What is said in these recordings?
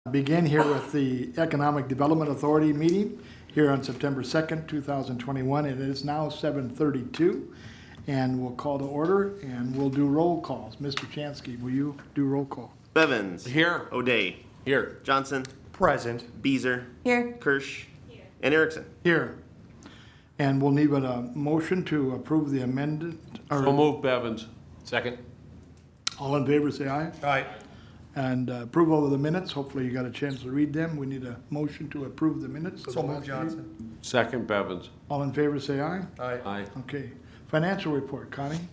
Begin here with the Economic Development Authority meeting here on September 2nd, 2021. It is now 7:32, and we'll call to order, and we'll do roll calls. Mr. Chansky, will you do roll call? Bevins. Here. O'Day. Here. Johnson. Present. Beezer. Here. Kirsch. Here. And Erickson. Here. And we'll need a motion to approve the amended, So move, Bevins. Second. all in favor, say aye. Aye. And approval of the minutes, hopefully you got a chance to read them. We need a motion to approve the minutes. of the last meeting. Second, Bevins. All in favor, say aye. Aye. Okay. Financial report, Connie, do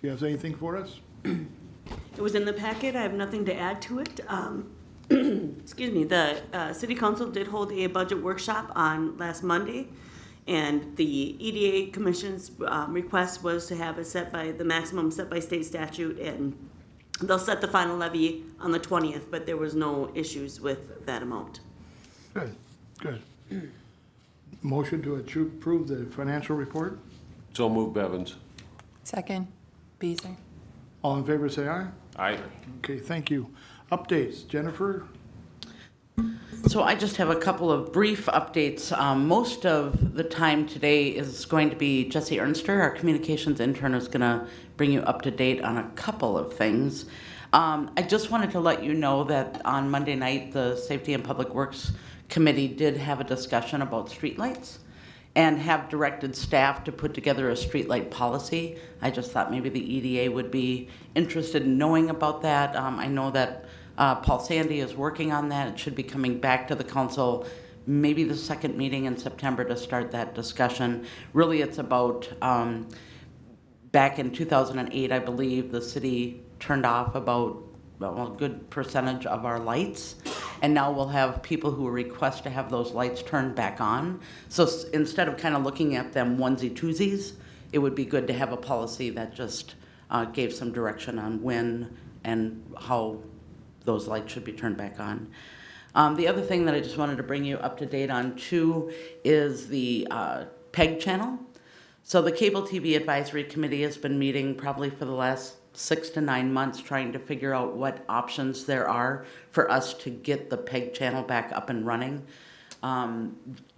you have anything for us? It was in the packet. I have nothing to add to it. Excuse me. The City Council did hold a budget workshop on last Monday, and the EDA Commission's request was to have it set by the maximum set by state statute, and they'll set the final levy on the 20th, but there was no issues with that amount. Good, good. Motion to approve the financial report? So move, Bevins. Second, Beezer. All in favor, say aye. Aye. Okay, thank you. Updates, Jennifer? So I just have a couple of brief updates. Most of the time today is going to be Jesse Ernster, our communications intern, is going to bring you up to date on a couple of things. I just wanted to let you know that on Monday night, the Safety and Public Works Committee did have a discussion about streetlights and have directed staff to put together a streetlight policy. I just thought maybe the EDA would be interested in knowing about that. I know that Paul Sandy is working on that. It should be coming back to the council, maybe the second meeting in September to start that discussion. Really, it's about, back in 2008, I believe, the city turned off about a good percentage of our lights. And now we'll have people who request to have those lights turned back on. So instead of kind of looking at them onesie-twosies, it would be good to have a policy that just gave some direction on when and how those lights should be turned back on. The other thing that I just wanted to bring you up to date on too is the PEG channel. So the Cable TV Advisory Committee has been meeting probably for the last 6 to 9 months trying to figure out what options there are for us to get the PEG channel back up and running.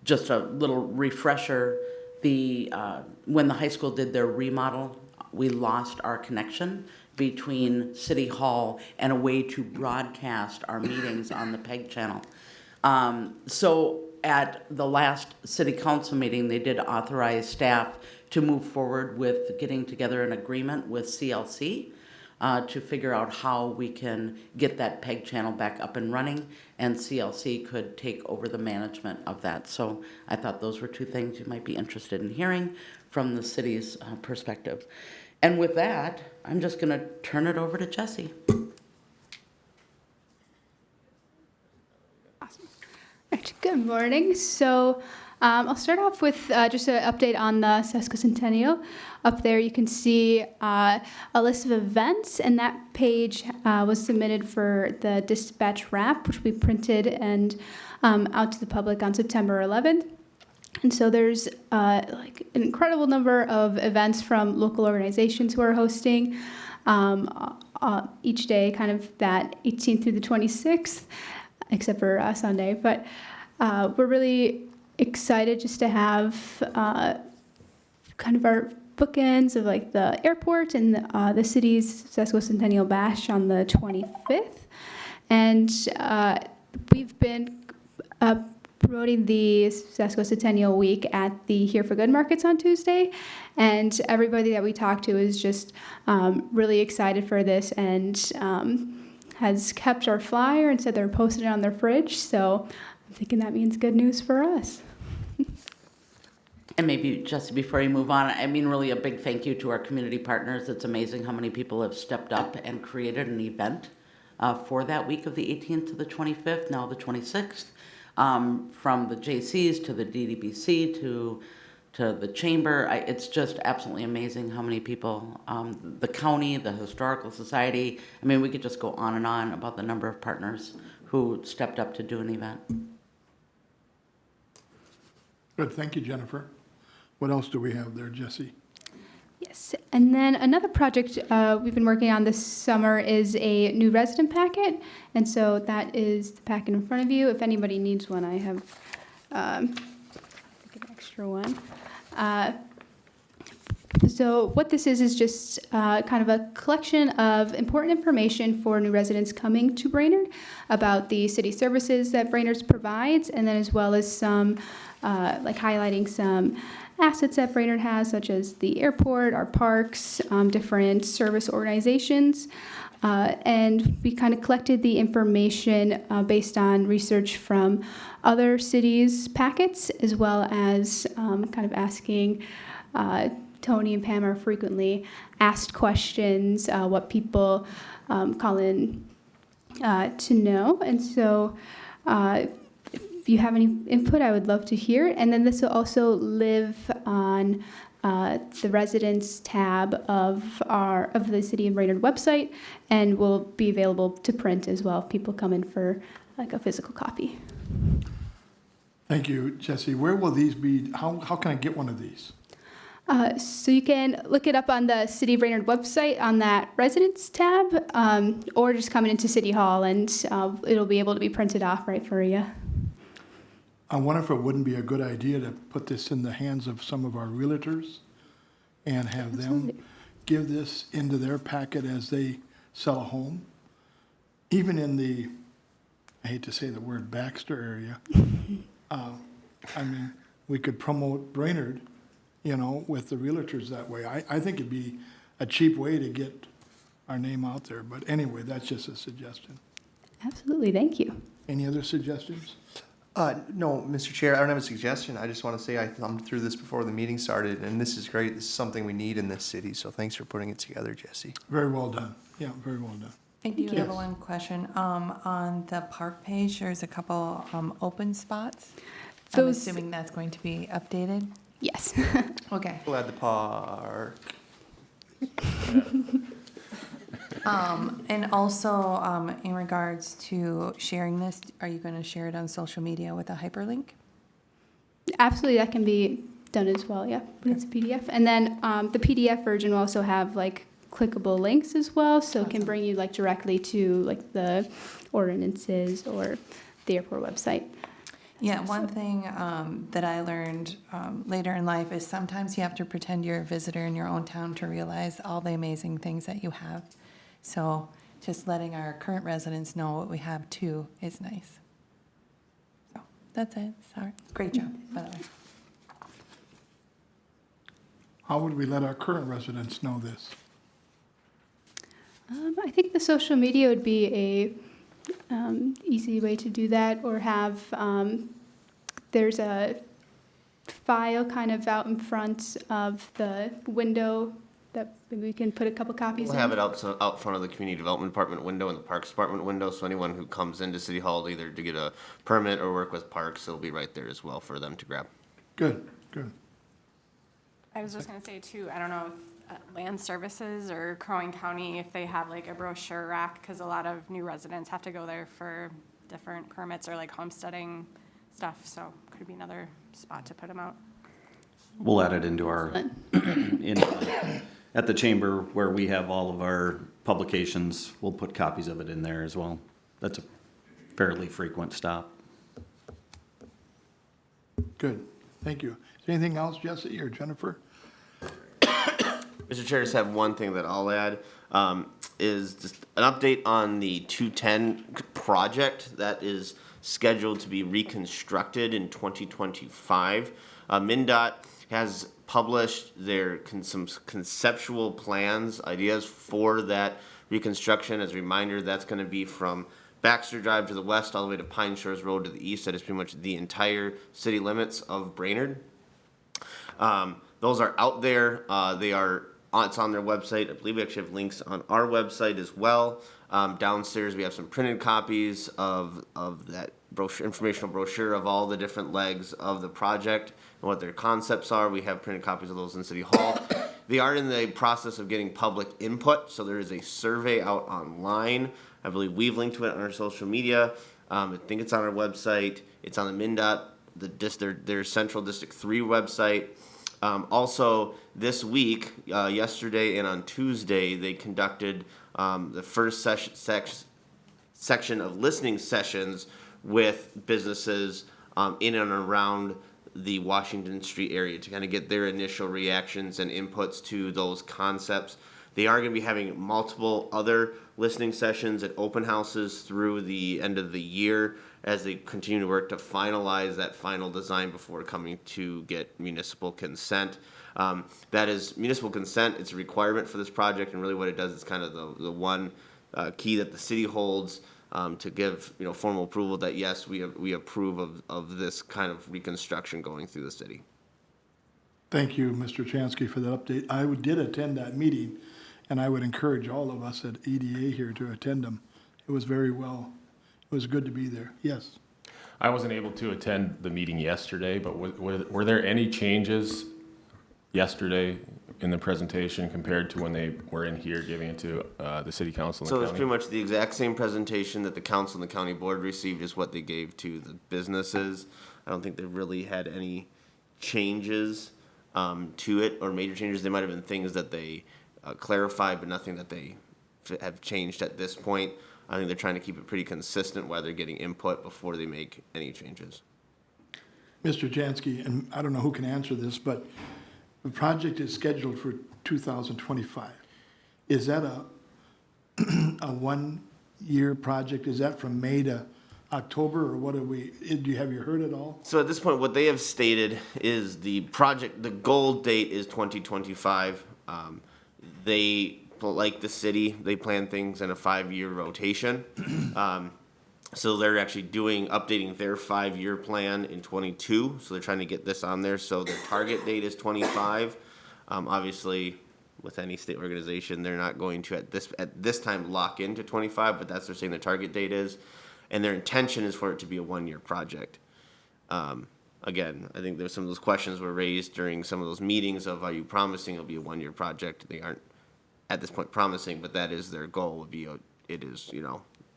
Just a little refresher, when the high school did their remodel, we lost our connection between City Hall and a way to broadcast our meetings on the PEG channel. So at the last City Council meeting, they did authorize staff to move forward with getting together an agreement with CLC to figure out how we can get that PEG channel back up and running, and CLC could take over the management of that. So I thought those were two things you might be interested in hearing from the city's perspective. And with that, I'm just going to turn it over to Jesse. Awesome. Right, good morning. So I'll start off with just an update on the Sesquicentennial. Up there you can see a list of events, and that page was submitted for the dispatch wrap, which we printed and out to the public on September 11th. And so there's like an incredible number of events from local organizations who are hosting each day, kind of that 18th through the 26th, except for Sunday. But we're really excited just to have kind of our bookends of like the airport and the city's Sesquicentennial Bash on the 25th. And we've been promoting the Sesquicentennial Week at the Here for Good markets on Tuesday, and everybody that we talked to is just really excited for this and has kept our flyer and said they're posting it on their fridge, so I'm thinking that means good news for us. And maybe just before you move on, I mean really a big thank you to our community partners. It's amazing how many people have stepped up and created an event for that week of the 18th to the 25th, now the 26th. From the JCs to the DDBC to the chamber. It's just absolutely amazing how many people, the county, the Historical Society, I mean, we could just go on and on about the number of partners who stepped up to do an event. Good, thank you, Jennifer. What else do we have there, Jesse? Yes. Yes, and then another project we've been working on this summer is a new resident packet, and so that is the packet in front of you. If anybody needs one, I have an extra one. So what this is just kind of a collection of important information for new residents coming to Brainerd about the city services that Brainerd provides, and then as well as some like highlighting some assets that Brainerd has, such as the airport, our parks, different service organizations. And we kind of collected the information based on research from other cities' packets, as well as kind of asking Tony and Pam are frequently asked questions, what people call in to know. And so if you have any input, I would love to hear it. And then this will also live on the residents tab of the City of Brainerd website, and will be available to print as well if people come in for like a physical copy. Thank you, Jesse. Where will these be? How can I get one of these? So you can look it up on the City of Brainerd website on that residents tab, or just come into City Hall and it'll be able to be printed off right for you. I wonder if it wouldn't be a good idea to put this in the hands of some of our realtors and have them give this into their packet as they sell a home. Even in the, I hate to say the word Baxter area, I mean, we could promote Brainerd, you know, with the realtors that way. I think it'd be a cheap way to get our name out there. But anyway, that's just a suggestion. Absolutely, thank you. Any other suggestions? No, Mr. Chair, I don't have a suggestion. I just want to say I thumbed through this before the meeting started, and this is great. This is something we need in this city, so thanks for putting it together, Jesse. Very well done. Yeah, very well done. I do you. have Yes. one question. On the park page, there's a couple open spots. I'm Those- assuming that's going to be updated? Yes. Okay. We'll add the park. And also, in regards to sharing this, are you going to share it on social media with a hyperlink? Absolutely, that can be done as well, yeah, but it's a PDF. And then the PDF version will also have like clickable links as well, so it can bring you like directly to like the ordinances or the airport website. Yeah, one thing that I learned later in life is sometimes you have to pretend you're a visitor in your own town to realize all the amazing things that you have. So just letting our current residents know what we have too is nice. So that's it. Sorry. Great job, by the way. How would we let our current residents know this? I think the social media would be a easy way to do that, or have there's a file kind of out in front of the window that maybe we can put a couple copies We'll in. have it out front of the Community Development Department window and the Parks Department window, so anyone who comes into City Hall either to get a permit or work with parks, it'll be right there as well for them to grab. Good, good. I was just gonna say too, I don't know if Land Services or Crow Wing County, if they have like a brochure rack, because a lot of new residents have to go there for different permits or like homesteading stuff, so could be another spot to put them out. We'll add it into our, at the chamber where we have all of our publications, we'll put copies of it in there as well. That's a fairly frequent stop. Good, thank you. Is there anything else, Jesse or Jennifer? Mr. Chair, just have one thing that I'll add, is just an update on the 210 project that is scheduled to be reconstructed in 2025. MnDOT has published their some conceptual plans, ideas for that reconstruction. As a reminder, that's going to be from Baxter Drive to the west all the way to Pine Shores Road to the east. That is pretty much the entire city limits of Brainerd. Those are out there. It's on their website. I believe we actually have links on our website as well. Downstairs we have some printed copies of that brochure, informational brochure of all the different legs of the project and what their concepts are. We have printed copies of those in City Hall. They are in the process of getting public input, so there is a survey out online. I believe we've linked to it on our social media. I think it's on our website. It's on the MnDOT, their Central District 3 website. Also, this week, yesterday and on Tuesday, they conducted the first section of listening sessions with businesses in and around the Washington Street area to kind of get their initial reactions and inputs to those concepts. They are going to be having multiple other listening sessions and open houses through the end of the year as they continue to work to finalize that final design before coming to get municipal consent. That is municipal consent. It's a requirement for this project, and really what it does is kind of the one key that the city holds to give formal approval that yes, we approve of this kind of reconstruction going through the city. Thank you, Mr. Chansky, for that update. I did attend that meeting, and I would encourage all of us at EDA here to attend them. It was very well. It was good to be there. Yes. I wasn't able to attend the meeting yesterday, but were there any changes yesterday in the presentation compared to when they were in here giving it to the city council and So the it's county? pretty much the exact same presentation that the council and the county board received is what they gave to the businesses. I don't think they really had any changes to it, or major changes. There might have been things that they clarified, but nothing that they have changed at this point. I think they're trying to keep it pretty consistent while they're getting input before they make any changes. Mr. Jansky, and I don't know who can answer this, but the project is scheduled for 2025. Is that a one-year project? Is that from May to October, or what have you heard it all? So at this point, what they have stated is the goal date is 2025. They, like the city, they plan things in a 5-year rotation. So they're actually updating their 5-year plan in 22. So they're trying to get this on there. So the target date is 25. Obviously, with any state organization, they're not going to at this time lock into 25, but that's what they're saying the target date is. And their intention is for it to be a 1-year project. Again, I think there's some of those questions were raised during some of those meetings of, are you promising it'll be a 1-year project? They aren't at this point promising, but that is their goal. It is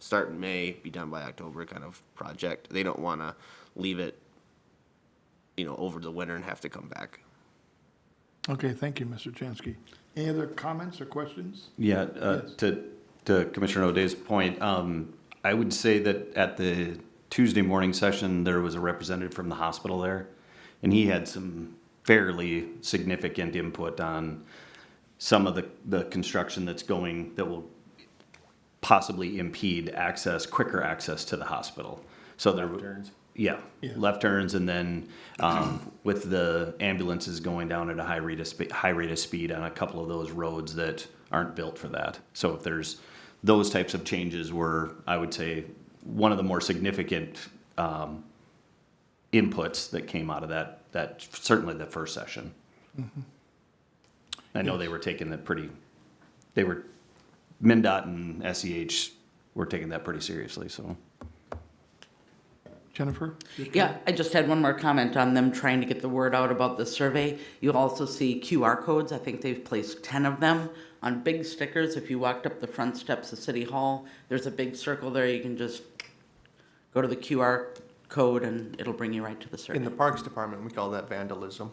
start in May, be done by October kind of project. They don't want to leave it over the winter and have to come back. Okay, thank you, Mr. Jansky. Any other comments or questions? Yeah, Yes. to Commissioner O'Day's point, I would say that at the Tuesday morning session, there was a representative from the hospital there, and he had some fairly significant input on some of the construction that will possibly impede quicker access to the hospital. So Left turns? Yeah, Yeah. left turns, and then with the ambulances going down at a high rate of speed on a couple of those roads that aren't built for that. So if there's those types of changes were, I would say, one of the more significant inputs that came out of that certainly the first session. Mm-hmm. I know they were taking that MnDOT and SEH were taking that pretty seriously, so. Jennifer? Yeah, I just had one more comment on them trying to get the word out about the survey. You'll also see QR codes. I think they've placed 10 of them on big stickers. If you walked up the front steps of City Hall, there's a big circle there. You can just go to the QR code and it'll bring you right to the survey. In the Parks Department, we call that vandalism.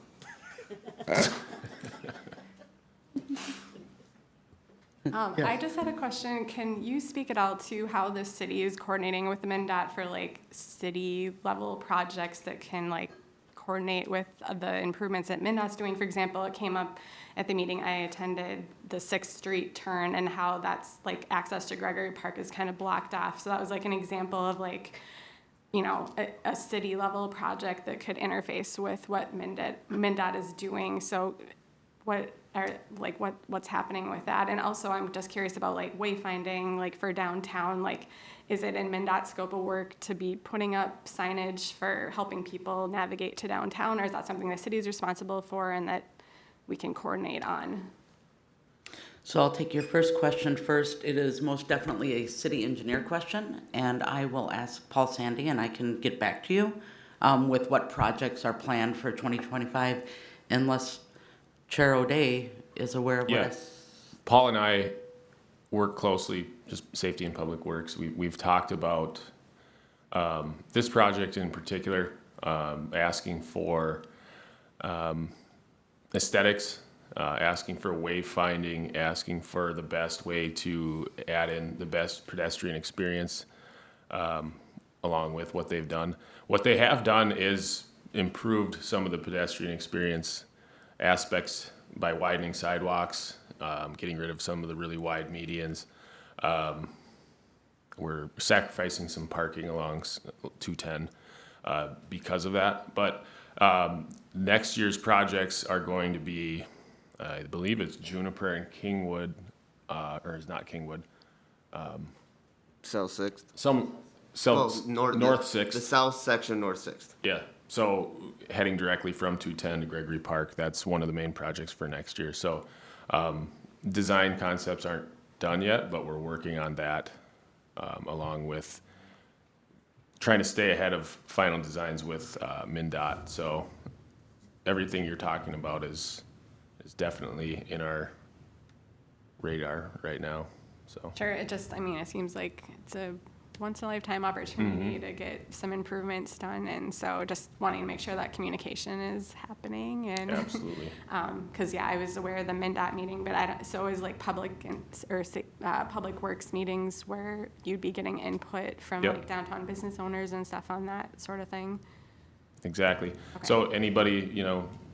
I just had a question. Can you speak at all to how the city is coordinating with the MnDOT for like city level projects that can like coordinate with the improvements that MnDOT's doing? For example, it came up at the meeting I attended, the 6th Street turn, and how that's like access to Gregory Park is kind of blocked off. So that was like an example of like, a city level project that could interface with what MnDOT is doing. So what's happening with that? And also I'm just curious about like wayfinding, like for downtown, like is it in MnDOT's scope of work to be putting up signage for helping people navigate to downtown, or is that something the city is responsible for and that we can coordinate on? So I'll take your first question first. It is most definitely a city engineer question, and I will ask Paul Sandy, and I can get back to you with what projects are planned for 2025, unless Chair O'Day is aware of Yeah. what Paul and I work closely, just safety and public works. We've talked about this project in particular, asking for an aesthetics, asking for wayfinding, asking for the best way to add in the best pedestrian experience, along with what they've done. What they have done is improved some of the pedestrian experience aspects by widening sidewalks, getting rid of some of the really wide medians. We're sacrificing some parking along 210 because of that. But next year's projects are going to be, I believe it's Juniper and Kingwood, or it's not Kingwood. South Sixth. North Sixth. The south section, North Sixth. Yeah. So heading directly from 210 to Gregory Park, that's one of the main projects for next year. So design concepts aren't done yet, but we're working on that, along with trying to stay ahead of final designs with MnDOT. So everything you're talking about is definitely in our radar right now. So Sure, it seems like it's a once-in-a-lifetime opportunity to get some improvements done, and so just wanting to make sure that communication is happening. And absolutely. Because I was aware of the MnDOT meeting, but so is like public works meetings where you'd be getting input from Yep. like downtown business owners and stuff on that sort of thing. Exactly. Okay. So anybody,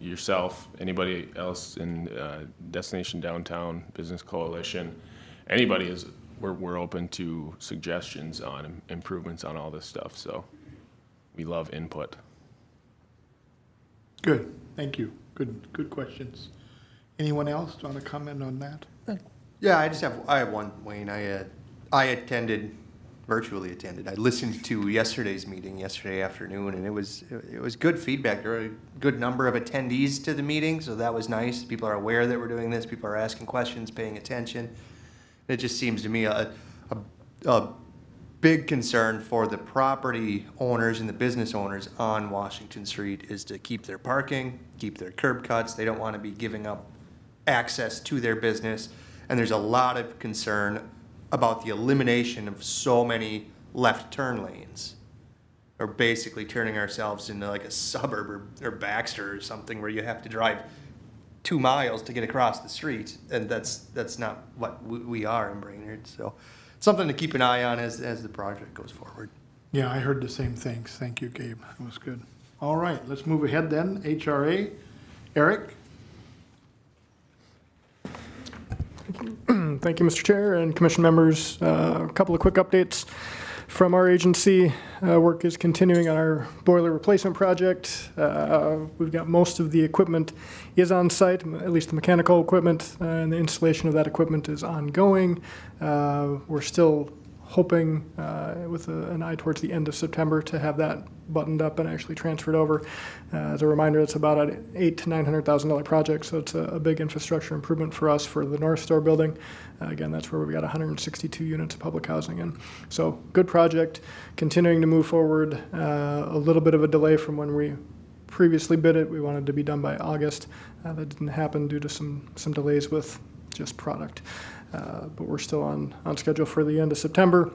yourself, anybody else in Destination Downtown Business Coalition, anybody we're open to suggestions on improvements on all this stuff. So we love input. Good, thank you. Good questions. Anyone else want to comment on that? Yeah, I have one, Wayne. I virtually attended. I listened to yesterday's meeting yesterday afternoon, and it was good feedback. There were a good number of attendees to the meeting, so that was nice. People are aware that we're doing this. People are asking questions, paying attention. It just seems to me a big concern for the property owners and the business owners on Washington Street is to keep their parking, keep their curb cuts. They don't want to be giving up access to their business. And there's a lot of concern about the elimination of so many left turn lanes. Or basically turning ourselves into like a suburb or Baxter or something where you have to drive 2 miles to get across the street, and that's not what we are in Brainerd. So something to keep an eye on as the project goes forward. Yeah, I heard the same things. Thank you, Gabe. That was good. All right, let's move ahead then. HRA, Eric? Thank you, Mr. Chair and Commission members. A couple of quick updates from our agency. Work is continuing on our boiler replacement project. We've got most of the equipment is on site, at least the mechanical equipment, and the installation of that equipment is ongoing. We're still hoping with an eye towards the end of September to have that buttoned up and actually transferred over. As a reminder, it's about an $800,000 to $900,000 project, so it's a big infrastructure improvement for us for the North Store building. Again, that's where we've got 162 units of public housing in. So good project, continuing to move forward. A little bit of a delay from when we previously bid it. We wanted to be done by August. That didn't happen due to some delays with just product. But we're still on schedule for the end of September.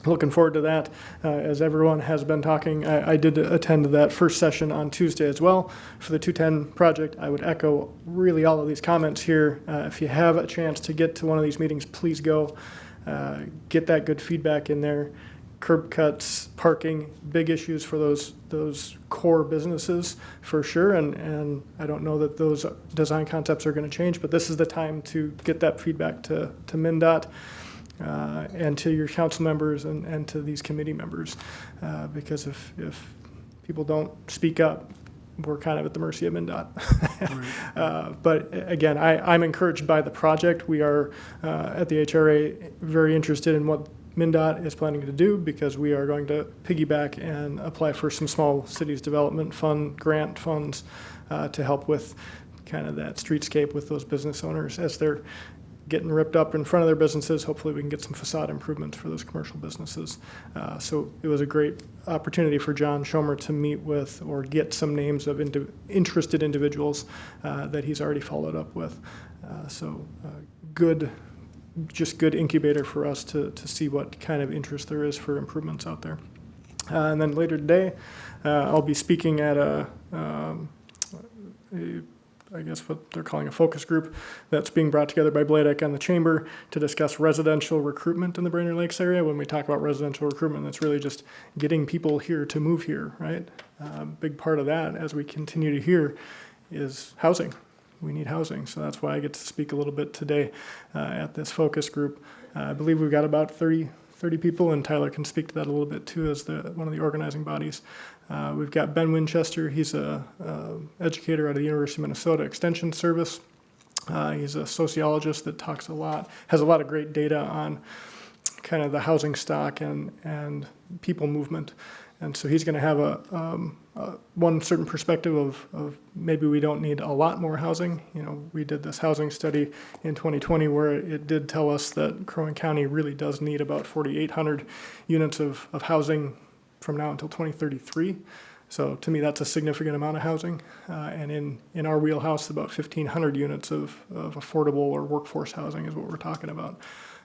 Looking forward to that. As everyone has been talking, I did attend that first session on Tuesday as well for the 210 project. I would echo really all of these comments here. If you have a chance to get to one of these meetings, please go. Get that good feedback in there. Curb cuts, parking, big issues for those core businesses for sure. And I don't know that those design concepts are going to change, but this is the time to get that feedback to MnDOT. And to your council members and to these committee members, because if people don't speak up, we're kind of at the mercy of MnDOT. Right. But again, I'm encouraged by the project. We are at the HRA very interested in what MnDOT is planning to do, because we are going to piggyback and apply for some small cities development fund grant funds to help with kind of that streetscape with those business owners as they're getting ripped up in front of their businesses. Hopefully we can get some facade improvements for those commercial businesses. So it was a great opportunity for John Schomer to meet with or get some names of interested individuals that he's already followed up with. Good incubator for us to see what kind of interest there is for improvements out there. And then later today, I'll be speaking at a I guess what they're calling a focus group that's being brought together by Bladek and the Chamber to discuss residential recruitment in the Brainerd Lakes area. When we talk about residential recruitment, that's really just getting people here to move here, right? Big part of that, as we continue to hear, is housing. We need housing, so that's why I get to speak a little bit today at this focus group. I believe we've got about 30 people, and Tyler can speak to that a little bit too as one of the organizing bodies. We've got Ben Winchester. He's a educator out of the University of Minnesota Extension Service. He's a sociologist that has a lot of great data on kind of the housing stock and people movement. And so he's going to have one certain perspective of maybe we don't need a lot more housing. You know, we did this housing study in 2020 where it did tell us that Crow Wing County really does need about 4,800 units of housing from now until 2033. So to me, that's a significant amount of housing. And in our wheelhouse, about 1,500 units of affordable or workforce housing is what we're talking about.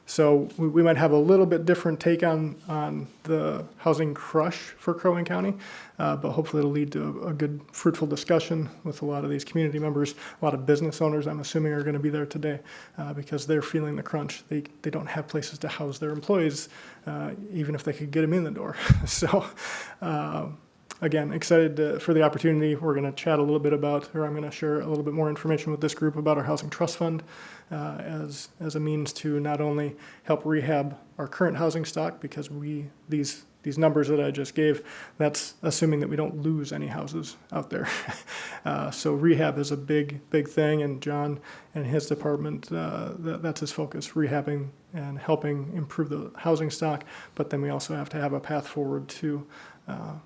So we might have a little bit different take on the housing crush for Crow Wing County, but hopefully it'll lead to a good, fruitful discussion with a lot of these community members. A lot of business owners, I'm assuming, are going to be there today because they're feeling the crunch. They don't have places to house their employees, even if they could get them in the door. So again, excited for the opportunity. We're going to chat a little bit about, or I'm going to share a little bit more information with this group about our Housing Trust Fund as a means to not only help rehab our current housing stock, because these numbers that I just gave, that's assuming that we don't lose any houses out there. So rehab is a big thing, and John and his department, that's his focus, rehabbing and helping improve the housing stock, but then we also have to have a path forward to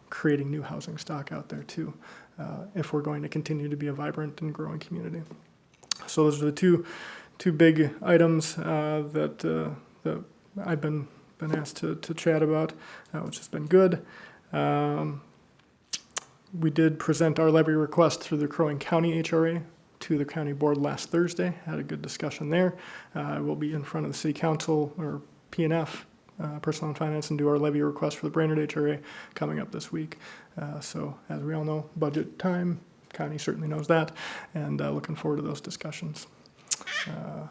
creating new housing stock out there too, if we're going to continue to be a vibrant and growing community. So those are the two big items that I've been asked to chat about, which has been good. We did present our levy request through the Crow Wing County HRA to the county board last Thursday. Had a good discussion there. We'll be in front of the city council or PNF, Personal and Finance, and do our levy request for the Brainerd HRA coming up this week. So as we all know, budget time, county certainly knows that, and looking forward to those discussions.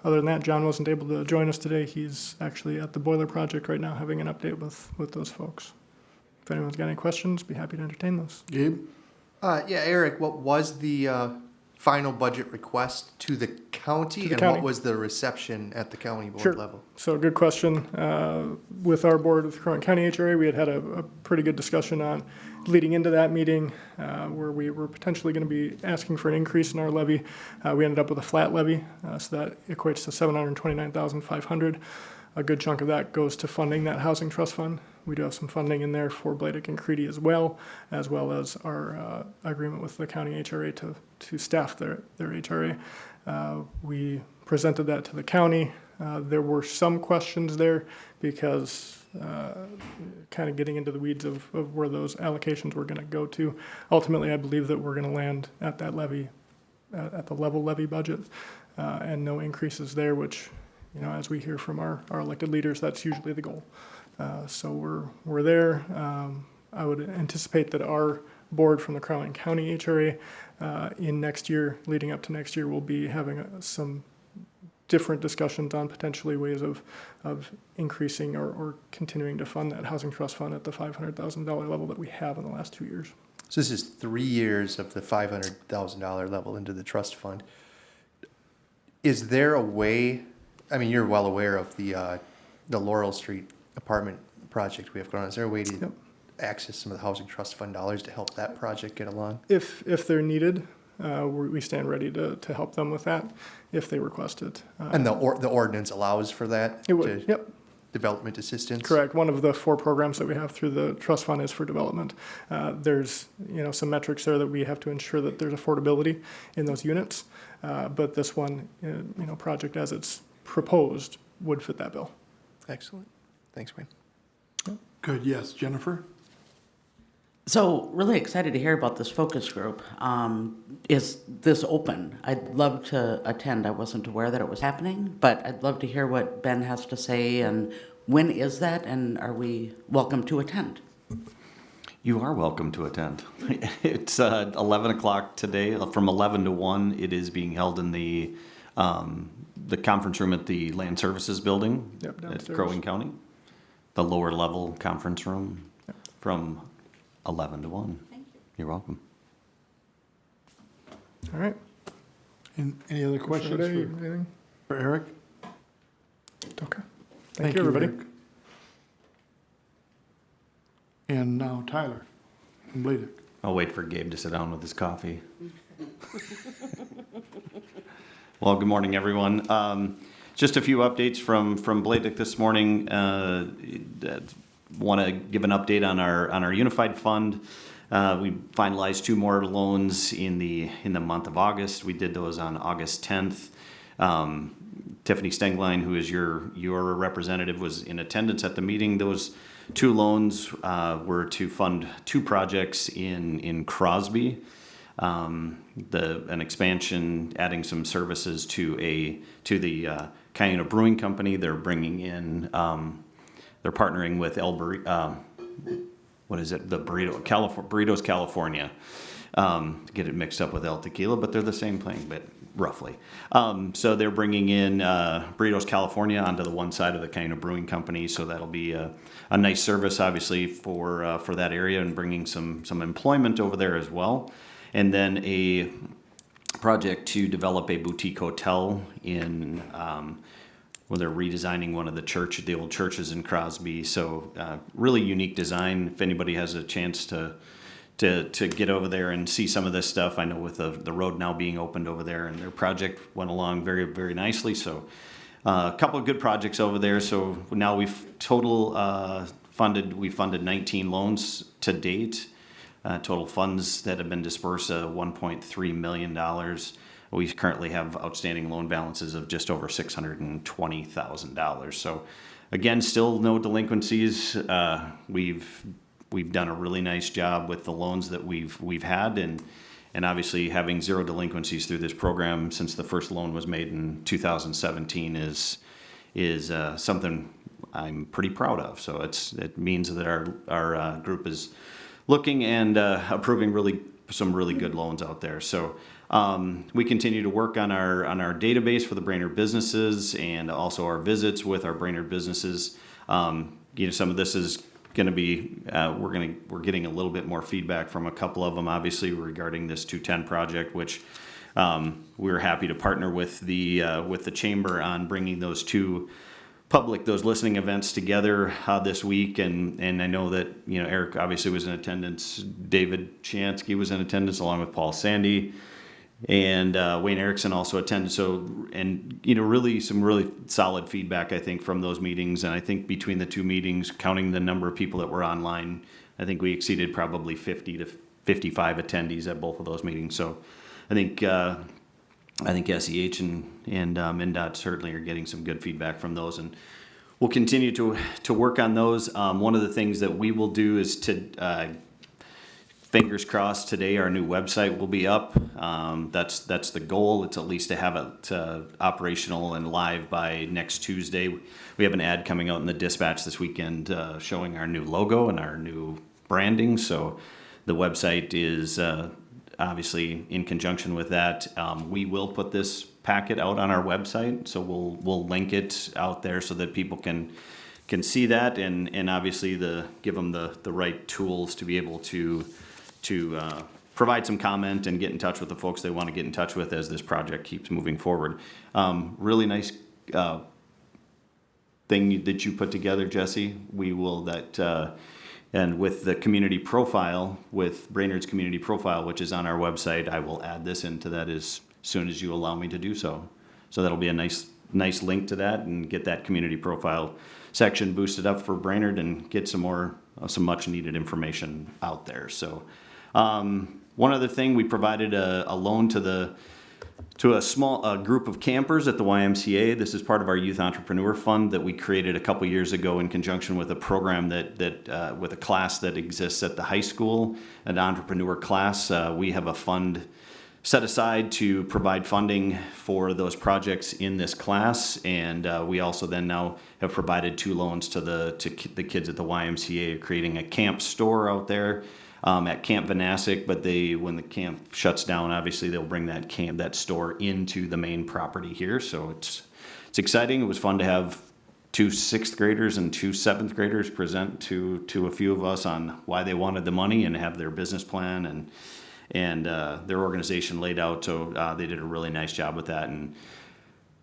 Other than that, John wasn't able to join us today. He's actually at the boiler project right now, having an update with those folks. If anyone's got any questions, be happy to entertain those. Gabe? Yeah, Eric, what was the final budget request to the county, and county. what was the reception at the county board Sure. level? So good question. With our board with Crow Wing County HRA, we had a pretty good discussion on leading into that meeting where we were potentially going to be asking for an increase in our levy. We ended up with a flat levy, so that equates to $729,500. A good chunk of that goes to funding that housing trust fund. We do have some funding in there for Bladek and Creedy as well as our agreement with the county HRA to staff their HRA. We presented that to the county. There were some questions there because kind of getting into the weeds of where those allocations were going to go to. Ultimately, I believe that we're going to land at that levy, at the level levy budget, and no increases there, which, you know, as we hear from our elected leaders, that's usually the goal. So we're there. I would anticipate that our board from the Crow Wing County HRA in next year, leading up to next year, will be having some different discussions on potentially ways of increasing or continuing to fund that housing trust fund at the $500,000 level that we have in the last 2 years. So this is 3 years of the $500,000 level into the trust fund. Is there a way, I mean, you're well aware of the Laurel Street apartment project we have going on. Is there a way to access some of the housing trust fund dollars to help that project get along? If they're needed, we stand ready to help them with that if they request it. And the ordinance allows for that? It would, yep. Development assistance? Correct. One of the 4 programs that we have through the trust fund is for development. There's, you know, some metrics there that we have to ensure that there's affordability in those units. But this one, you know, project as it's proposed would fit that bill. Excellent. Thanks, Wayne. Good, yes. Jennifer? So really excited to hear about this focus group. Is this open? I'd love to attend. I wasn't aware that it was happening, but I'd love to hear what Ben has to say, and when is that, and are we welcome to attend? You are welcome to attend. It's 11 o'clock today. From 11 to 1, it is being held in the conference room at the Land Services Building Yep, at downstairs. Crow Wing County. The lower level conference room from 11 to 1. Thank you. You're welcome. All right. And any other questions Should I- for anything? Eric? Okay. Thank you, everybody. Eric. And now Tyler from Bladick. I'll wait for Gabe to sit down with his coffee. Well, good morning, everyone. Just a few updates from Bladick this morning. Want to give an update on our unified fund. We finalized 2 more loans in the month of August. We did those on August 10th. Tiffany Stenglein, who is your representative, was in attendance at the meeting. Those 2 loans were to fund 2 projects in Crosby. An expansion, adding some services to the Cayuna Brewing Company. They're bringing in, they're partnering with Burritos California. Get it mixed up with El Tequila, but they're the same thing, but roughly. So they're bringing in Burritos California onto the one side of the Cayuna Brewing Company. So that'll be a nice service, obviously, for that area, and bringing some employment over there as well. And then a project to develop a boutique hotel in where they're redesigning one of the old churches in Crosby. So really unique design. If anybody has a chance to get over there and see some of this stuff, I know with the road now being opened over there, and their project went along very, very nicely. So a couple of good projects over there. So now we've funded 19 loans to date. Total funds that have been dispersed, $1.3 million. We currently have outstanding loan balances of just over $620,000. So again, still no delinquencies. We've done a really nice job with the loans that we've had, and obviously having 0 delinquencies through this program since the first loan was made in 2017 is something I'm pretty proud of. So it means that our group is looking and approving some really good loans out there. So we continue to work on our database for the Brainerd businesses, and also our visits with our Brainerd businesses. Some of this is going to be we're getting a little bit more feedback from a couple of them, obviously, regarding this 210 project, which we're happy to partner with the chamber on bringing those those listening events together this week. And I know that Eric obviously was in attendance, David Chansky was in attendance along with Paul Sandy, and Wayne Erickson also attended. So, and really some really solid feedback, I think, from those meetings. And I think between the 2 meetings, counting the number of people that were online, I think we exceeded probably 50 to 55 attendees at both of those meetings. So I think SEH and MnDOT certainly are getting some good feedback from those, and we'll continue to work on those. One of the things that we will do is to fingers crossed today our new website will be up. That's the goal. It's at least to have it operational and live by next Tuesday. We have an ad coming out in the Dispatch this weekend showing our new logo and our new branding. So the website is obviously in conjunction with that. We will put this packet out on our website, so we'll link it out there so that people can see that, and obviously give them the right tools to be able to provide some comment and get in touch with the folks they want to get in touch with as this project keeps moving forward. Really nice thing that you put together, Jesse. We will and with the community profile, with Brainerd's community profile, which is on our website, I will add this into that as soon as you allow me to do so. So that'll be a nice link to that, and get that community profile section boosted up for Brainerd and get some much needed information out there. So one other thing, we provided a loan to a small group of campers at the YMCA. This is part of our Youth Entrepreneur Fund that we created a couple years ago in conjunction with a program that with a class that exists at the high school, an entrepreneur class. We have a fund set aside to provide funding for those projects in this class. And we also then now have provided 2 loans to the kids at the YMCA, creating a camp store out there at Camp Vanasek. But when the camp shuts down, obviously they'll bring that store into the main property here. So it's exciting. It was fun to have 2 6th graders and 2 7th graders present to a few of us on why they wanted the money and have their business plan and their organization laid out. So they did a really nice job with that. And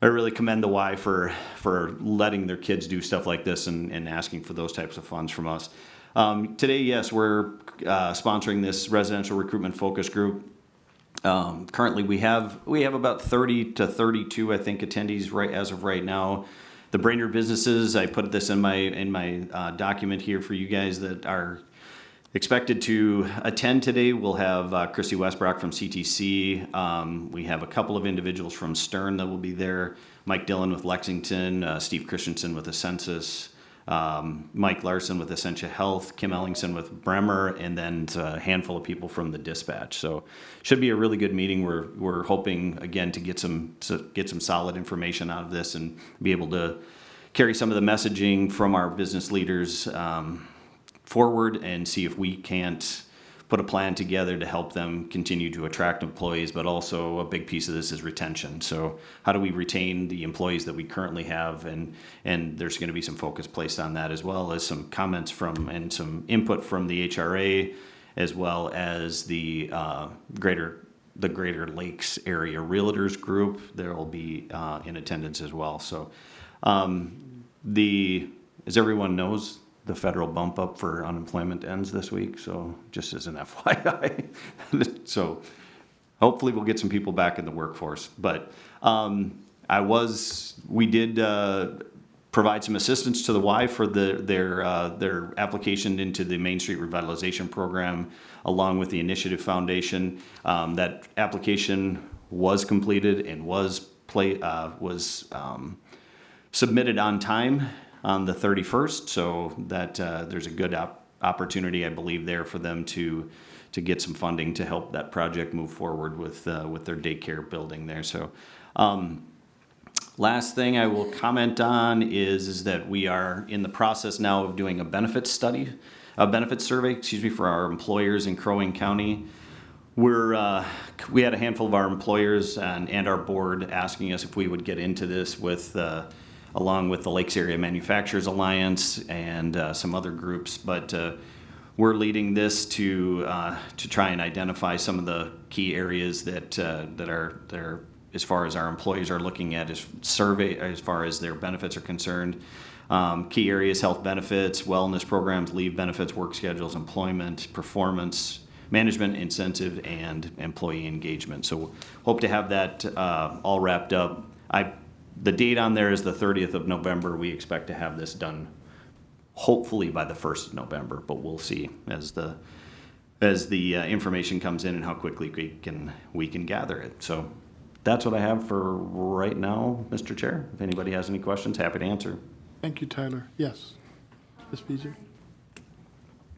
I really commend the Y for letting their kids do stuff like this and asking for those types of funds from us. Today, yes, we're sponsoring this residential recruitment focus group. Currently, we have about 30 to 32, I think, attendees as of right now. The Brainerd businesses, I put this in my document here for you guys that are expected to attend today. We'll have Christy Westbrock from CTC. We have a couple of individuals from Stern that will be there. Mike Dillon with Lexington, Steve Christensen with the Census, Mike Larson with Essentia Health, Kim Ellingson with Bremer, and then a handful of people from the dispatch. So should be a really good meeting. We're hoping again to get some solid information out of this and be able to carry some of the messaging from our business leaders forward and see if we can't put a plan together to help them continue to attract employees, but also a big piece of this is retention. So how do we retain the employees that we currently have? And there's going to be some focus placed on that, as well as some comments and some input from the HRA, as well as the Greater Lakes Area Realtors Group. There will be in attendance as well. So as everyone knows, the federal bump up for unemployment ends this week, so just as an FYI. So hopefully we'll get some people back in the workforce. But we did provide some assistance to the Y for their application into the Main Street Revitalization Program, along with the Initiative Foundation. That application was completed and was submitted on time on the 31st, so that there's a good opportunity, I believe, there for them to get some funding to help that project move forward with their daycare building there. So last thing I will comment on is that we are in the process now of doing a benefits survey, for our employers in Crow Wing County. We had a handful of our employers and our board asking us if we would get into this along with the Lakes Area Manufacturers Alliance and some other groups, but we're leading this to try and identify some of the key areas that are as far as our employees are looking at as far as their benefits are concerned. Key areas: health benefits, wellness programs, leave benefits, work schedules, employment, performance management, incentive, and employee engagement. So hope to have that all wrapped up. The date on there is the 30th of November. We expect to have this done hopefully by the 1st of November, but we'll see as the information comes in and how quickly we can gather it. So that's what I have for right now, Mr. Chair. If anybody has any questions, happy to answer. Thank you, Tyler. Yes. Ms. Beezer?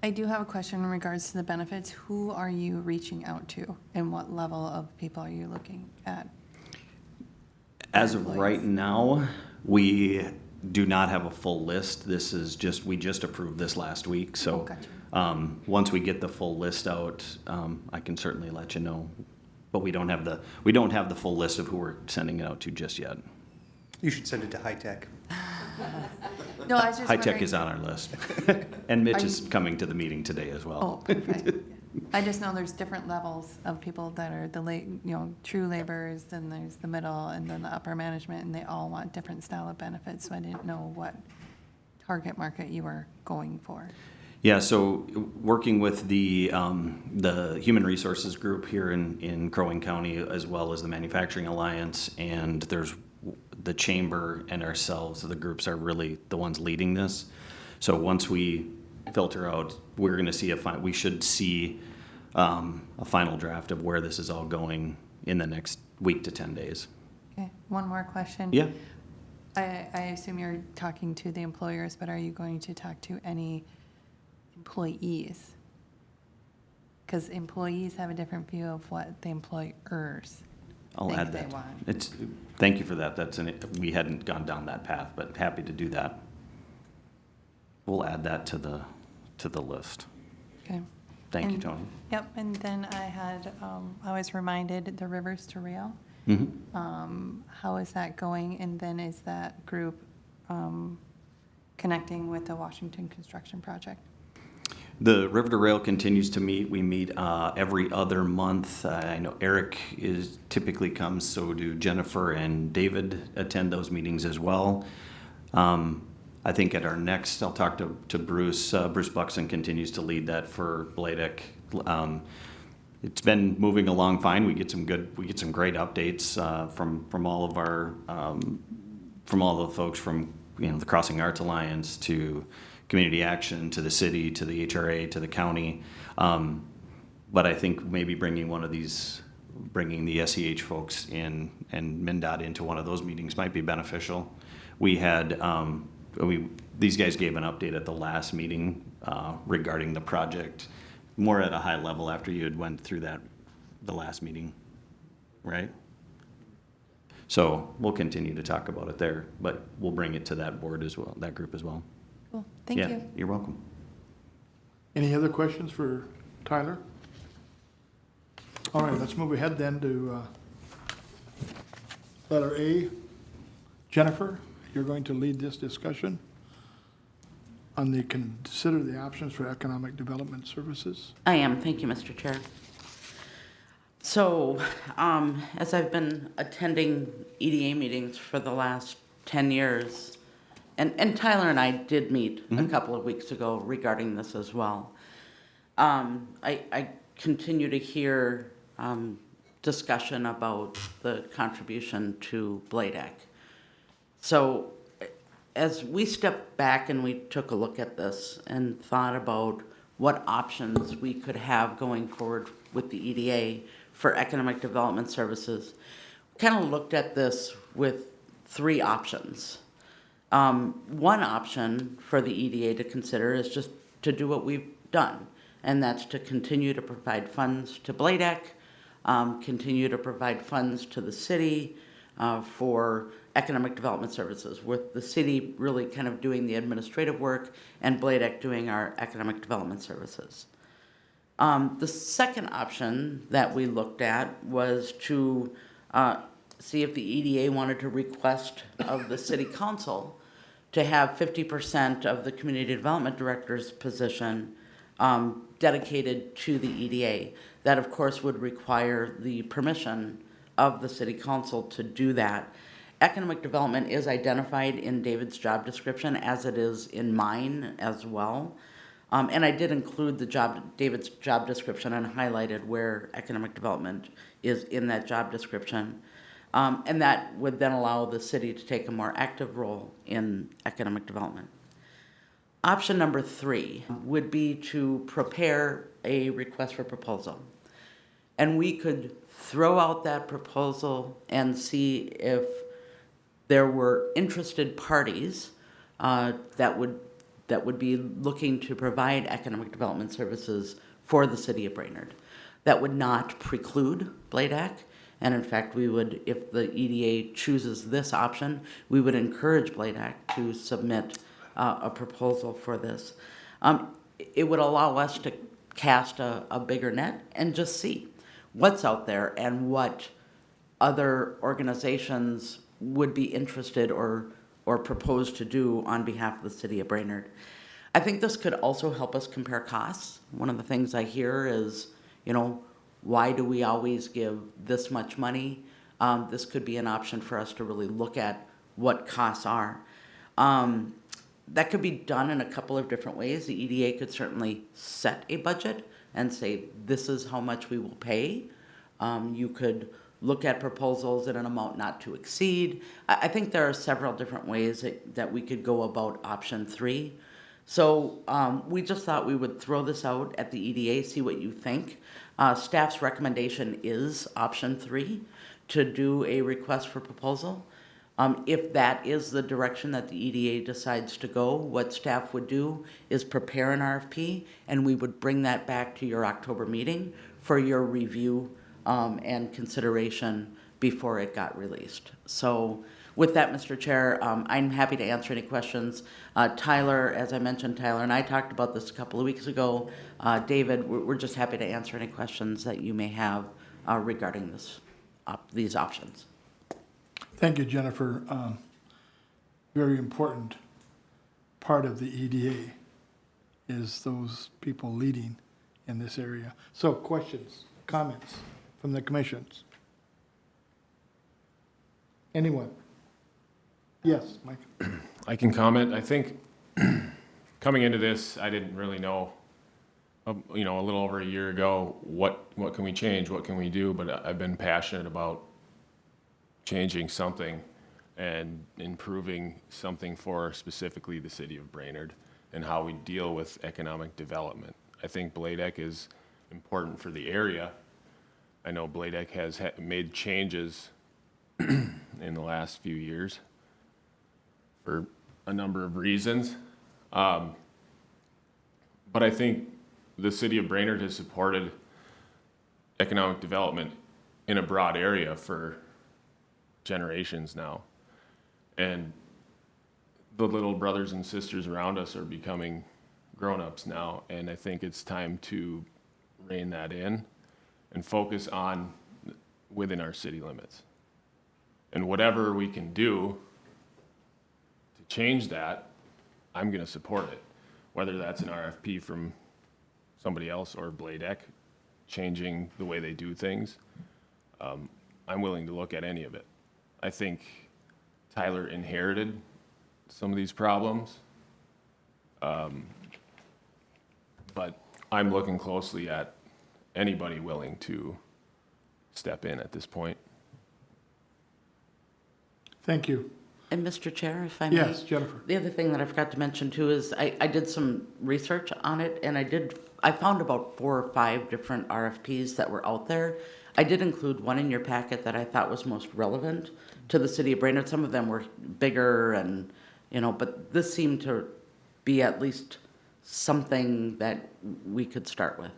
I do have a question in regards to the benefits. Who are you reaching out to, and what level of people are you looking at? As of right now, we do not have a full list. We just approved this last week. So once we get the full list out, I can certainly let you know. But we don't have the full list of who we're sending it out to just yet. You should send it to High Tech. No, I was just High Tech wondering- is on our list. And Mitch is coming to the meeting today as well. Oh, perfect. I just know there's different levels of people that are true laborers, then there's the middle, and then the upper management, and they all want different style of benefits, so I didn't know what target market you were going for. Yeah, so working with the Human Resources Group here in Crow Wing County, as well as the Manufacturing Alliance, and there's the Chamber and ourselves, the groups are really the ones leading this. So once we filter out, we're going to see we should see a final draft of where this is all going in the next week to 10 days. Okay, one more question. Yeah. I assume you're talking to the employers, but are you going to talk to any employees? because employees have a different view of what the employers I'll think add they that. want. Thank you for that. We hadn't gone down that path, but happy to do that. We'll add that to the list. Okay. Thank you, And- Tony. Yep, and then I was reminded the Rivers to Rail. How is that going? And then is that group connecting with the Washington construction project? The River to Rail continues to meet. We meet every other month. I know Eric typically comes, so do Jennifer and David attend those meetings as well. I think at our next, I'll talk to Bruce. Bruce Buxton continues to lead that for Bladek. It's been moving along fine. We get some great updates from all of our from all the folks from the Crossing Arts Alliance to Community Action to the city to the HRA to the county. But I think maybe bringing the SEH folks in and MnDOT into one of those meetings might be beneficial. We had these guys gave an update at the last meeting regarding the project, more at a high level after you had went through the last meeting, right? So we'll continue to talk about it there, but we'll bring it to that board as well, that group as well. Cool, thank Yeah, you. you're welcome. Any other questions for Tyler? All right, let's move ahead then to letter A. Jennifer, you're going to lead this discussion on consider the options for economic development services. I am, thank you, Mr. Chair. So, as I've been attending EDA meetings for the last 10 years, and Tyler and I did meet a couple of weeks ago regarding this as well. I continue to hear discussion about the contribution to Bladek. So as we stepped back and we took a look at this and thought about what options we could have going forward with the EDA for economic development services, kind of looked at this with three options. One option for the EDA to consider is just to do what we've done, and that's to continue to provide funds to Bladek, continue to provide funds to the city for economic development services, with the city really kind of doing the administrative work and Bladek doing our economic development services. The second option that we looked at was to see if the EDA wanted to request of the city council to have 50% of the community development director's position dedicated to the EDA. That, of course, would require the permission of the city council to do that. Economic development is identified in David's job description, as it is in mine as well. And I did include David's job description and highlighted where economic development is in that job description. And that would then allow the city to take a more active role in economic development. Option number 3 would be to prepare a request for proposal. And we could throw out that proposal and see if there were interested parties that would be looking to provide economic development services for the city of Brainerd. That would not preclude Bladek, and in fact, we would, if the EDA chooses this option, we would encourage Bladek to submit a proposal for this. It would allow us to cast a bigger net and just see what's out there and what other organizations would be interested or propose to do on behalf of the city of Brainerd. I think this could also help us compare costs. One of the things I hear is, why do we always give this much money? This could be an option for us to really look at what costs are. That could be done in a couple of different ways. The EDA could certainly set a budget and say, this is how much we will pay. You could look at proposals at an amount not to exceed. I think there are several different ways that we could go about option 3. So we just thought we would throw this out at the EDA, see what you think. Staff's recommendation is option 3, to do a request for proposal. If that is the direction that the EDA decides to go, what staff would do is prepare an RFP, and we would bring that back to your October meeting for your review and consideration before it got released. So with that, Mr. Chair, I'm happy to answer any questions. Tyler, as I mentioned, Tyler and I talked about this a couple of weeks ago. David, we're just happy to answer any questions that you may have regarding these options. Thank you, Jennifer. Very important part of the EDA is those people leading in this area. So questions, comments from the commissions? Anyone? Yes, Mike. I can comment. I think coming into this, I didn't really know, a little over a year ago, what can we change, what can we do, but I've been passionate about changing something and improving something for specifically the city of Brainerd and how we deal with economic development. I think Bladek is important for the area. I know Bladek has made changes in the last few years for a number of reasons. But I think the city of Brainerd has supported economic development in a broad area for generations now. And the little brothers and sisters around us are becoming grown-ups now, and I think it's time to rein that in and focus on within our city limits. And whatever we can do to change that, I'm going to support it, whether that's an RFP from somebody else or Bladek changing the way they do things. I'm willing to look at any of it. I think Tyler inherited some of these problems, but I'm looking closely at anybody willing to step in at this point. Thank you. And Mr. Chair, if I may? Yes, Jennifer. The other thing that I forgot to mention too is I did some research on it, and I found about 4 or 5 different RFPs that were out there. I did include one in your packet that I thought was most relevant to the city of Brainerd. Some of them were bigger and, but this seemed to be at least something that we could start with.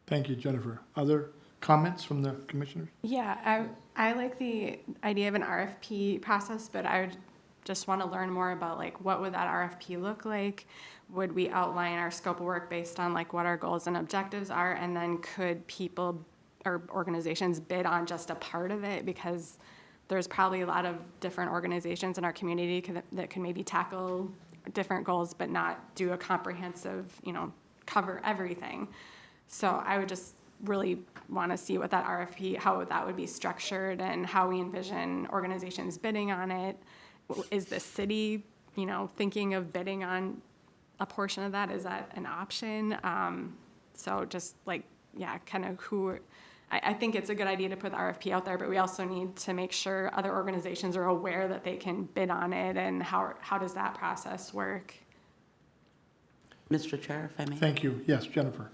Thank you, Jennifer. Other comments from the commissioners? Yeah, I like the idea of an RFP process, but I would just want to learn more about what would that RFP look like? Would we outline our scope of work based on what our goals and objectives are? And then could people or organizations bid on just a part of it? Because there's probably a lot of different organizations in our community that can maybe tackle different goals, but not do a comprehensive, cover everything. So I would just really want to see what that RFP, how that would be structured and how we envision organizations bidding on it. Is the city, thinking of bidding on a portion of that? Is that an option? So just kind of who, I think it's a good idea to put the RFP out there, but we also need to make sure other organizations are aware that they can bid on it, and how does that process work? Mr. Chair, if I may? Thank you. Yes, Jennifer.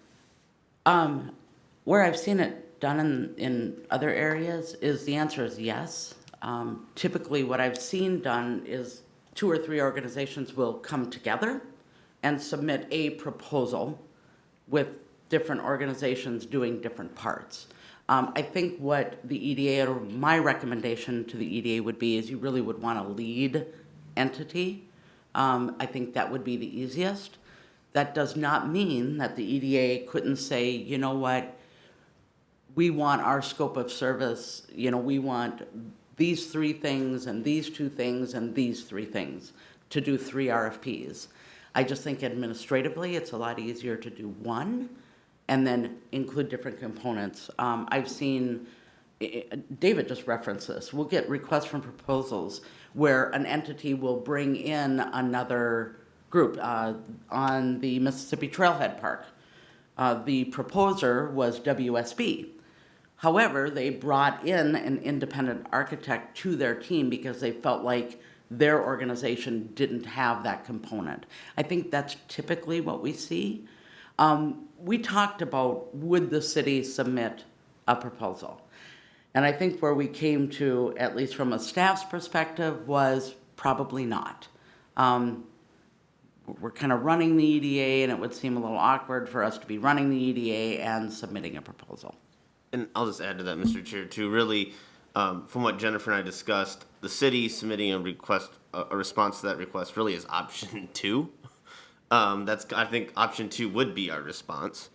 Where I've seen it done in other areas is the answer is yes. Typically what I've seen done is 2 or 3 organizations will come together and submit a proposal with different organizations doing different parts. I think what the EDA, or my recommendation to the EDA would be, is you really would want a lead entity. I think that would be the easiest. That does not mean that the EDA couldn't say, you know what, we want our scope of service, we want these 3 things and these 2 things and these 3 things to do 3 RFPs. I just think administratively, it's a lot easier to do one and then include different components. I've seen, David just referenced this, we'll get requests from proposals where an entity will bring in another group on the Mississippi Trailhead Park. The proposer was WSB. However, they brought in an independent architect to their team because they felt like their organization didn't have that component. I think that's typically what we see. We talked about, would the city submit a proposal? And I think where we came to, at least from a staff's perspective, was probably not. We're kind of running the EDA, and it would seem a little awkward for us to be running the EDA and submitting a proposal. And I'll just add to that, Mr. Chair, too. Really, from what Jennifer and I discussed, the city submitting a request, a response to that request, really is option 2. I think option 2 would be our response.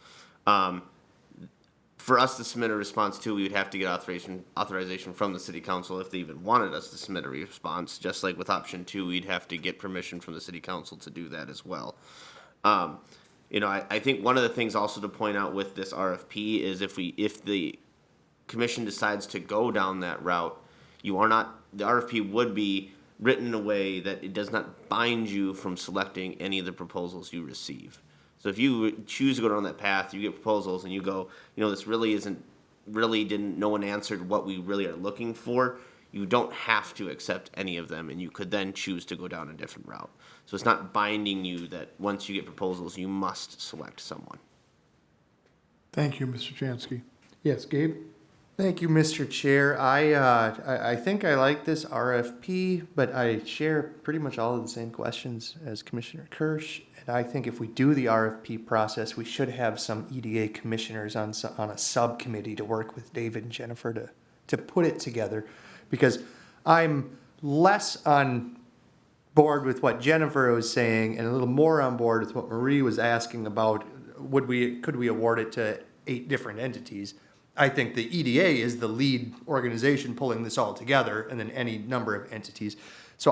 For us to submit a response to, we would have to get authorization from the city council if they even wanted us to submit a response. Just like with option 2, we'd have to get permission from the city council to do that as well. I think one of the things also to point out with this RFP is if the commission decides to go down that route, the RFP would be written in a way that it does not bind you from selecting any of the proposals you receive. So if you choose to go down that path, you get proposals and you go, this no one answered what we really are looking for, you don't have to accept any of them, and you could then choose to go down a different route. So it's not binding you that once you get proposals, you must select someone. Thank you, Mr. Jansky. Yes, Gabe? Thank you, Mr. Chair. I think I like this RFP, but I share pretty much all of the same questions as Commissioner Kirsch. And I think if we do the RFP process, we should have some EDA commissioners on a subcommittee to work with David and Jennifer to put it together. Because I'm less on board with what Jennifer was saying and a little more on board with what Marie was asking about, could we award it to 8 different entities? I think the EDA is the lead organization pulling this all together, and then any number of entities. So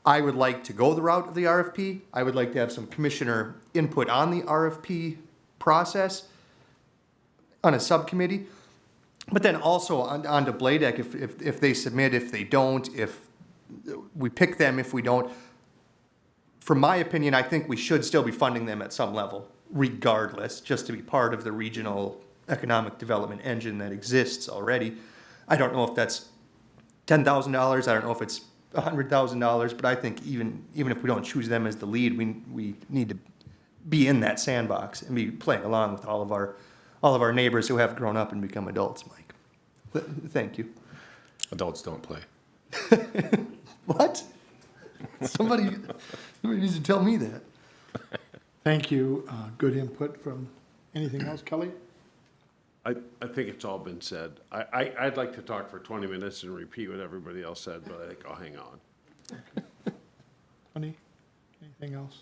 I would like to go the route of the RFP. I would like to have some commissioner input on the RFP process on a subcommittee. But then also on to Bladek, if they submit, if they don't, if we pick them, if we don't. From my opinion, I think we should still be funding them at some level, regardless, just to be part of the regional economic development engine that exists already. I don't know if that's $10,000. I don't know if it's $100,000, but I think even if we don't choose them as the lead, we need to be in that sandbox and be playing along with all of our neighbors who have grown up and become adults, Mike. Thank you. Adults don't play. What? Somebody needs to tell me that. Thank you. Good input from, anything else, Kelly? I think it's all been said. I'd like to talk for 20 minutes and repeat what everybody else said, but I think I'll hang on. Anything else?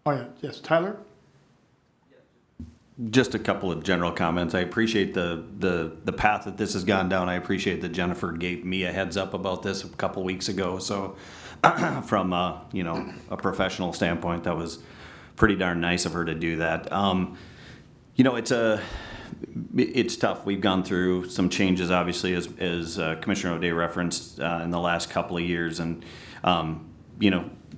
Oh, yeah, yes, Tyler? Just a couple of general comments. I appreciate the path that this has gone down. I appreciate that Jennifer gave me a heads up about this a couple weeks ago. So from a professional standpoint, that was pretty darn nice of her to do that. It's tough. We've gone through some changes, obviously, as Commissioner O'Day referenced in the last couple of years, and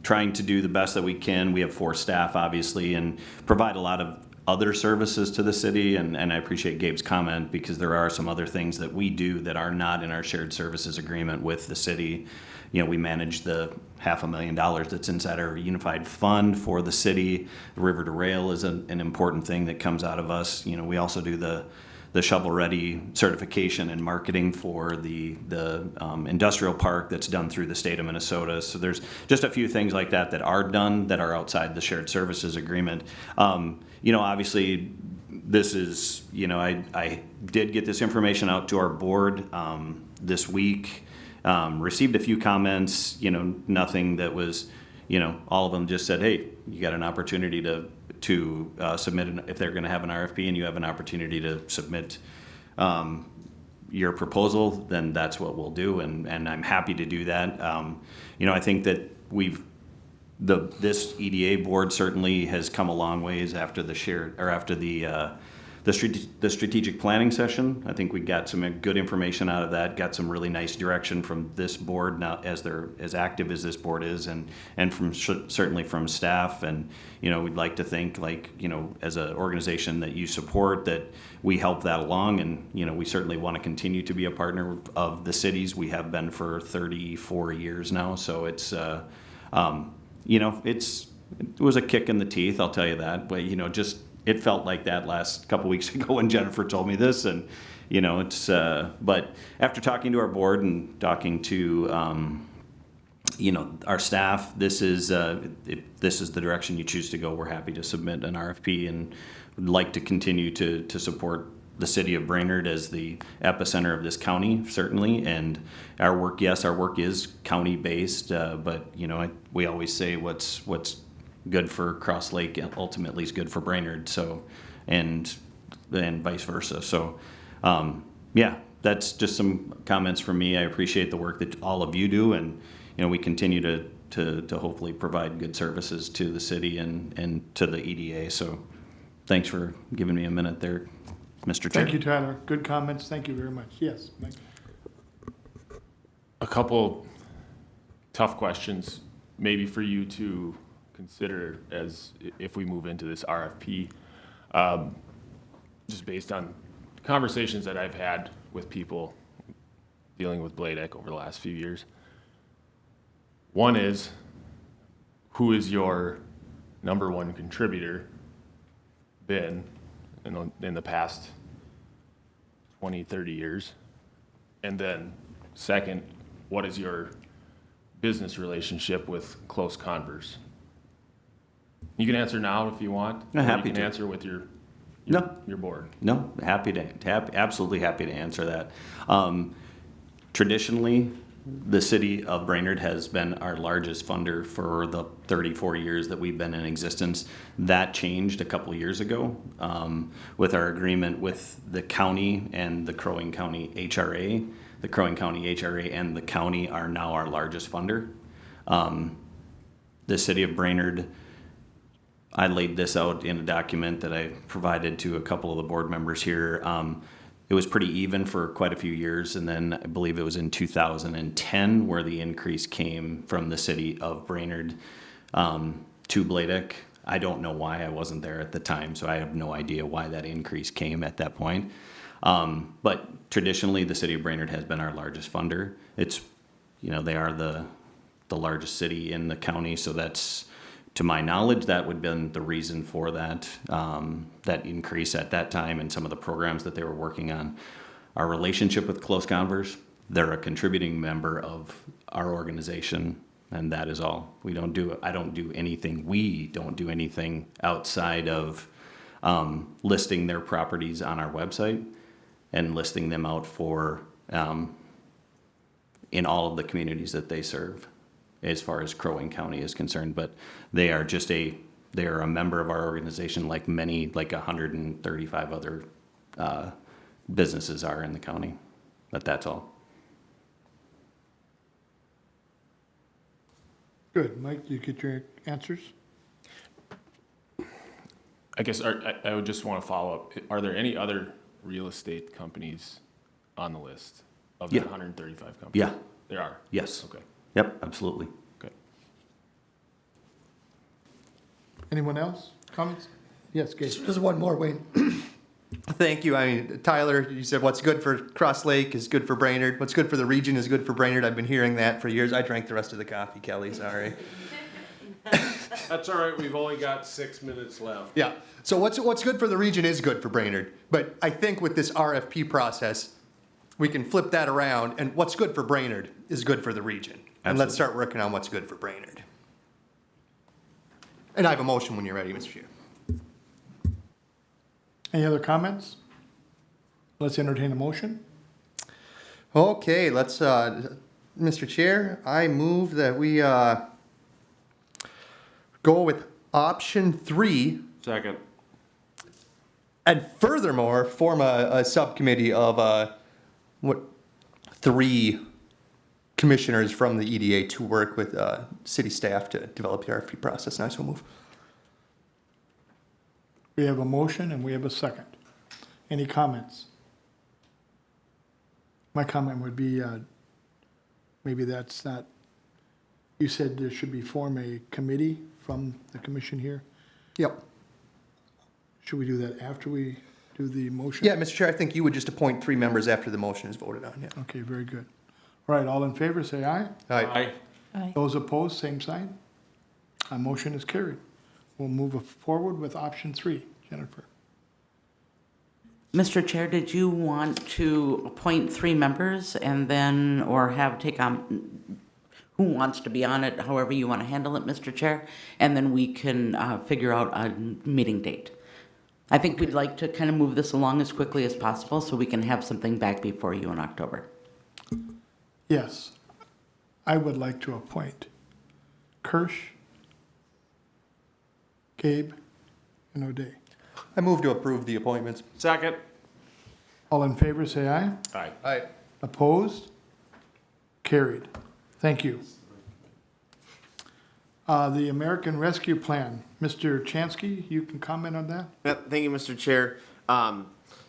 trying to do the best that we can. We have 4 staff, obviously, and provide a lot of other services to the city, and I appreciate Gabe's comment, because there are some other things that we do that are not in our shared services agreement with the city. We manage the $500,000 that's inside our unified fund for the city. The River to Rail is an important thing that comes out of us. We also do the shovel-ready certification and marketing for the industrial park that's done through the state of Minnesota. So there's just a few things like that are done that are outside the shared services agreement. Obviously, this is, I did get this information out to our board this week. Received a few comments, nothing that was, all of them just said, hey, you got an opportunity to submit, if they're going to have an RFP and you have an opportunity to submit your proposal, then that's what we'll do, and I'm happy to do that. I think that this EDA board certainly has come a long ways after the strategic planning session. I think we got some good information out of that, got some really nice direction from this board now, as active as this board is, and from certainly from staff. And we'd like to think, as an organization that you support, that we help that along, and we certainly want to continue to be a partner of the cities. We have been for 34 years now, so it's it was a kick in the teeth, I'll tell you that, but it felt like that last couple weeks ago when Jennifer told me this, and, you know, it's, but after talking to our board and talking to, you know, our staff, this is, if this is the direction you choose to go, we're happy to submit an RFP and would like to continue to support the city of Brainerd as the epicenter of this county, certainly. And our work, yes, our work is county-based, but, you know, we always say what's good for Cross Lake ultimately is good for Brainerd, so, and vice versa. So, yeah, that's just some comments from me. I appreciate the work that all of you do, and, you know, we continue to hopefully provide good services to the city and to the EDA. So thanks for giving me a minute there, Mr. Chair. Thank you, Tyler. Good comments. Thank you very much. Yes, Mike. A couple tough questions, maybe for you to consider as if we move into this RFP, just based on conversations that I've had with people dealing with Bladec over the last few years. One is, who is your number one contributor been in the past 20, 30 years? And then second, what is your business relationship with Close Converse? You can answer now if you want. I'm happy or you can to. answer with your board. No, absolutely happy to answer that. Traditionally, the city of Brainerd has been our largest funder for the 34 years that we've been in existence. That changed a couple of years ago with our agreement with the county and the Crow Wing County HRA. The Crow Wing County HRA and the county are now our largest funder. The city of Brainerd, I laid this out in a document that I provided to a couple of the board members here. It was pretty even for quite a few years, and then I believe it was in 2010 where the increase came from the city of Brainerd to Bladec. I don't know why, I wasn't there at the time, so I have no idea why that increase came at that point. But traditionally, the city of Brainerd has been our largest funder. It's, you know, they are the largest city in the county, so that's, to my knowledge, that would have been the reason for that, that increase at that time and some of the programs that they were working on. Our relationship with Close Converse, they're a contributing member of our organization, and that is all. We don't do anything outside of listing their properties on our website and listing them out for in all of the communities that they serve, as far as Crow Wing County is concerned. But they are just they are a member of our organization like 135 other businesses are in the county. But that's all. Good. Mike, you get your answers? I guess I would just want to follow up. Are there any other real estate companies on the list of the 135 companies? Yeah. There are? Yes. Okay. Yep, absolutely. Okay. Anyone else? Comments? Yes, Gabe. Just one more, Wayne. Thank you. I mean, Tyler, you said what's good for Cross Lake is good for Brainerd. What's good for the region is good for Brainerd. I've been hearing that for years. I drank the rest of the coffee, Kelly, sorry. That's all right, we've only got 6 minutes left. Yeah, so what's good for the region is good for Brainerd. But I think with this RFP process, we can flip that around, and what's good for Brainerd is good for the region. And let's start working on what's good for Brainerd. And I have a motion when you're ready, Mr. Chair. Any other comments? Let's entertain a motion. Okay, let's, Mr. Chair, I move that we go with option 3. Second. And furthermore, form a subcommittee of 3 commissioners from the EDA to work with city staff to develop the RFP process. And I so move. We have a motion and we have a second. Any comments? My comment would be, maybe that's not, you said there should form a committee from the commission here. Yep. Should we do that after we do the motion? Yeah, Mr. Chair, I think you would just appoint 3 members after the motion is voted on, yeah. Okay, very good. All right, all in favor, say aye. Aye. Aye. Those opposed, same sign. Motion is carried. We'll move forward with option 3. Jennifer. Mr. Chair, did you want to appoint 3 members and then, or have take on, who wants to be on it, however you want to handle it, Mr. Chair? And then we can figure out a meeting date. I think we'd like to kind of move this along as quickly as possible so we can have something back before you in October. Yes, I would like to appoint Kirsch, Gabe, and O'Day. I move to approve the appointments. Second. All in favor, say aye. Aye. Aye. Opposed? Carried. Thank you. The American Rescue Plan, Mr. Chansky, you can comment on that? Yep, thank you, Mr. Chair.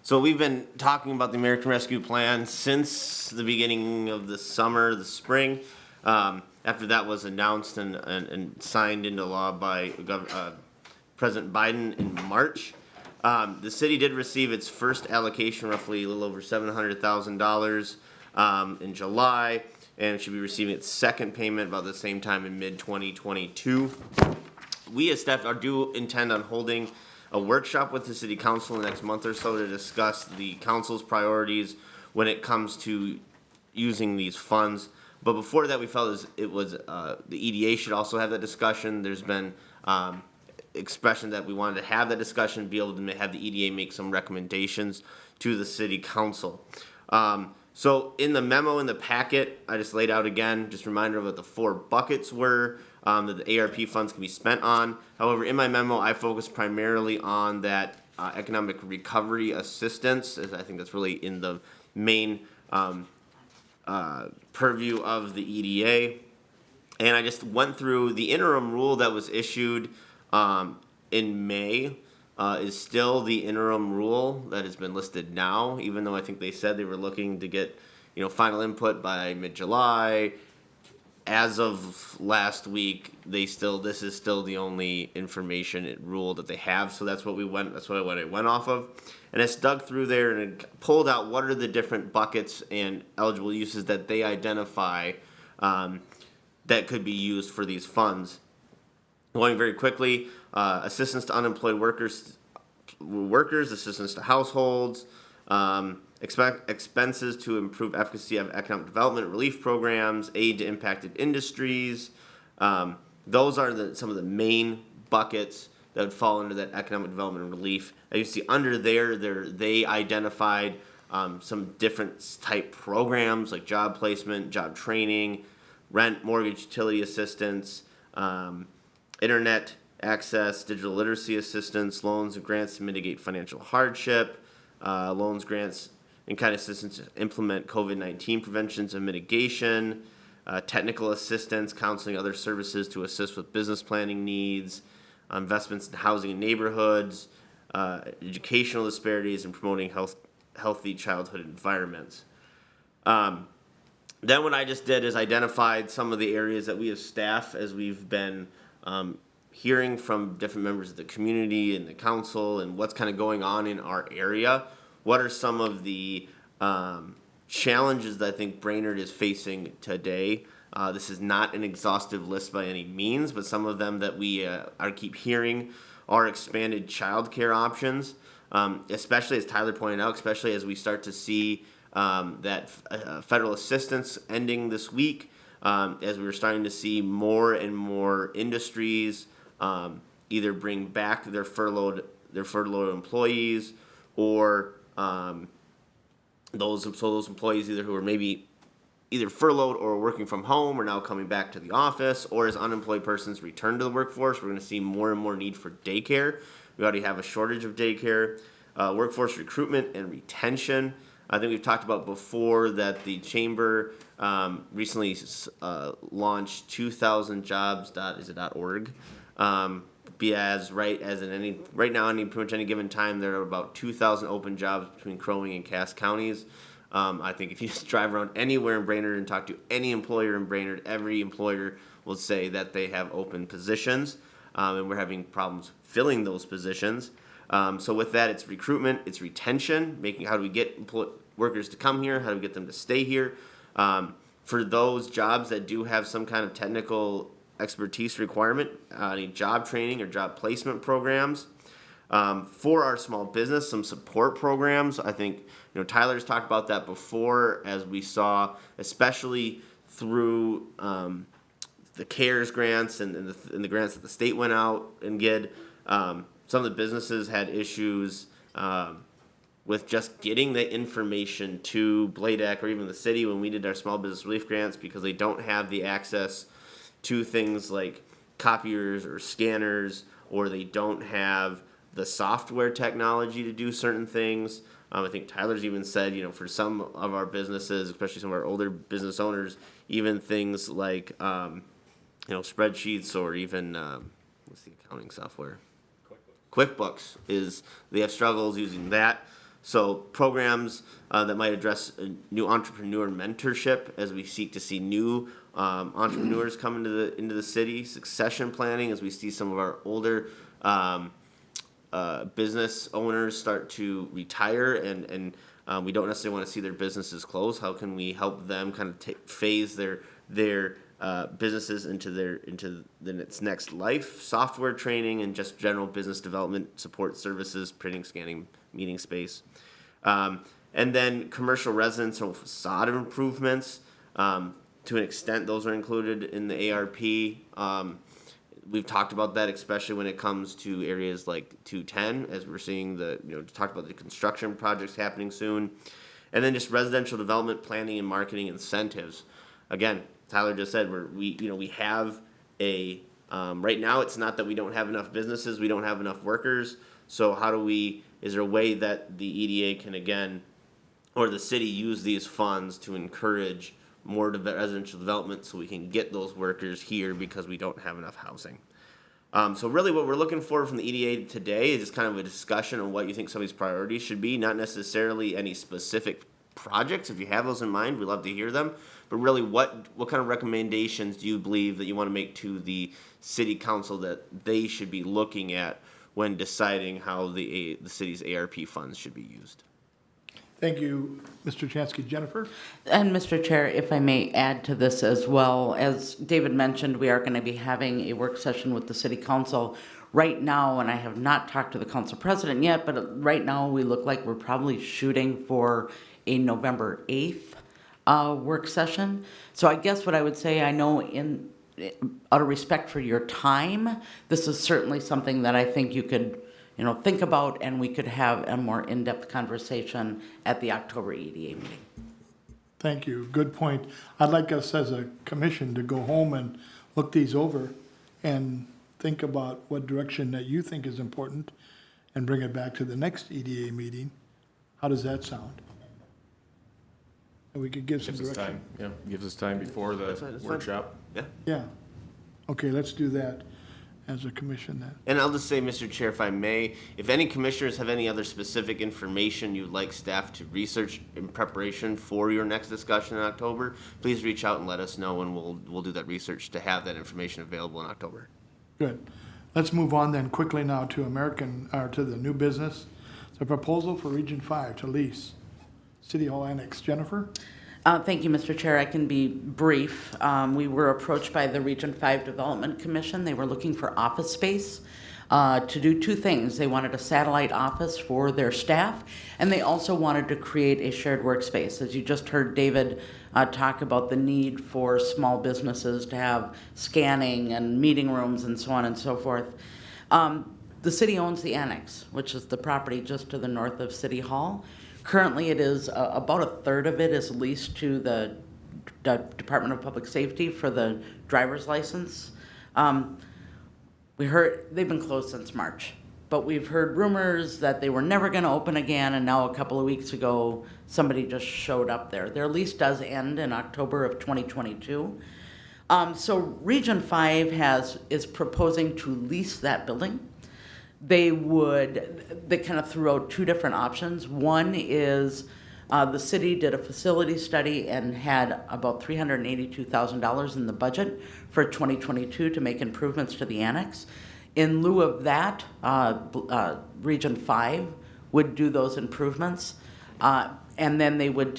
So we've been talking about the American Rescue Plan since the beginning of the summer, the spring. After that was announced and signed into law by President Biden in March. The city did receive its first allocation, roughly a little over $700,000 in July, and it should be receiving its second payment about the same time in mid-2022. We as staff do intend on holding a workshop with the city council in the next month or so to discuss the council's priorities when it comes to using these funds. But before that, we felt it was the EDA should also have that discussion. There's been expression that we wanted to have that discussion, be able to have the EDA make some recommendations to the city council. So in the memo in the packet, I just laid out again, just a reminder of what the 4 buckets were that the ARP funds can be spent on. However, in my memo, I focused primarily on that economic recovery assistance, as I think that's really in the main purview of the EDA. And I just went through the interim rule that was issued in May. Is still the interim rule that has been listed now, even though I think they said they were looking to get, final input by mid-July. As of last week, this is still the only information rule that they have, so that's what I went off of. And it's dug through there and it pulled out what are the different buckets and eligible uses that they identify that could be used for these funds. Going very quickly, assistance to unemployed workers, assistance to households, expenses to improve efficacy of economic development relief programs, aid to impacted industries. Those are some of the main buckets that would fall under that economic development and relief. As you see under there, they identified some different type programs like job placement, job training, rent, mortgage, utility assistance, internet access, digital literacy assistance, loans and grants to mitigate financial hardship, loans, grants, and kind of assistance to implement COVID-19 preventions and mitigation, technical assistance, counseling, other services to assist with business planning needs, investments in housing and neighborhoods, educational disparities, and promoting healthy childhood environments. Then what I just did is identified some of the areas that we as staff, as we've been hearing from different members of the community and the council and what's kind of going on in our area. What are some of the challenges that I think Brainerd is facing today? This is not an exhaustive list by any means, but some of them that we keep hearing are expanded childcare options, especially as Tyler pointed out, especially as we start to see that federal assistance ending this week, as we're starting to see more and more industries either bring back their furloughed employees, or those employees who are maybe either furloughed or working from home are now coming back to the office, or as unemployed persons return to the workforce, we're going to see more and more need for daycare. We already have a shortage of daycare. Workforce recruitment and retention. I think we've talked about before that the chamber recently launched 2000jobs.org. Right now, pretty much any given time, there are about 2,000 open jobs between Crow Wing and Cass counties. I think if you just drive around anywhere in Brainerd and talk to any employer in Brainerd, every employer will say that they have open positions, and we're having problems filling those positions. So with that, it's recruitment, it's retention, how do we get workers to come here, how do we get them to stay here. For those jobs that do have some kind of technical expertise requirement, any job training or job placement programs. For our small business, some support programs. I think, Tyler's talked about that before, as we saw, especially through the CARES grants and the grants that the state went out and did. Some of the businesses had issues with just getting the information to Bladeck or even the city when we did our small business relief grants, because they don't have the access to things like copiers or scanners, or they don't have the software technology to do certain things. I think Tyler's even said, for some of our businesses, especially some of our older business owners, even things like, spreadsheets, or even, what's the accounting software? QuickBooks they have struggles using that. So programs that might address new entrepreneur mentorship as we seek to see new entrepreneurs come into the city. Succession planning as we see some of our older business owners start to retire and we don't necessarily want to see their businesses close. How can we help them kind of phase their businesses into its next life? Software training and just general business development support services, printing, scanning, meeting space. And then commercial residential facade improvements. To an extent, those are included in the ARP. We've talked about that, especially when it comes to areas like 210, as we're seeing talked about the construction projects happening soon. And then just residential development planning and marketing incentives. Again, Tyler just said we have a right now. It's not that we don't have enough businesses, we don't have enough workers. So is there a way that the EDA can again, or the city, use these funds to encourage more residential development so we can get those workers here because we don't have enough housing? So really what we're looking for from the EDA today is just kind of a discussion on what you think some of these priorities should be, not necessarily any specific projects. If you have those in mind, we'd love to hear them. But really, what kind of recommendations do you believe that you want to make to the city council that they should be looking at when deciding how the city's ARP funds should be used? Thank you, Mr. Chansky. Jennifer? And Mr. Chair, if I may add to this as well, as David mentioned, we are going to be having a work session with the city council right now, and I have not talked to the council president yet, but right now we look like we're probably shooting for a November 8th work session. So I guess what I would say, I know out of respect for your time, this is certainly something that I think you could think about, and we could have a more in-depth conversation at the October EDA meeting. Thank you. Good point. I'd like us as a commission to go home and look these over and think about what direction that you think is important and bring it back to the next EDA meeting. How does that sound? And we could give some Gives us direction. time, yeah, gives us time before the That's workshop. Yeah. Yeah. Okay, let's do that as a commission then. And I'll just say, Mr. Chair, if I may, if any commissioners have any other specific information you'd like staff to research in preparation for your next discussion in October, please reach out and let us know, and we'll do that research to have that information available in October. Good. Let's move on then quickly now to to the new business. The proposal for Region 5 to lease City Hall Annex. Jennifer? Thank you, Mr. Chair. I can be brief. We were approached by the Region 5 Development Commission. They were looking for office space to do two things. They wanted a satellite office for their staff, and they also wanted to create a shared workspace. As you just heard David talk about the need for small businesses to have scanning and meeting rooms and so on and so forth. The city owns the annex, which is the property just to the north of City Hall. Currently, it is about a third of it is leased to the Department of Public Safety for the driver's license. We heard they've been closed since March, but we've heard rumors that they were never going to open again, and now a couple of weeks ago, somebody just showed up there. Their lease does end in October of 2022. So Region 5 is proposing to lease that building. They kind of threw out two different options. One is the city did a facility study and had about $382,000 in the budget for 2022 to make improvements to the annex. In lieu of that, Region 5 would do those improvements, and then they would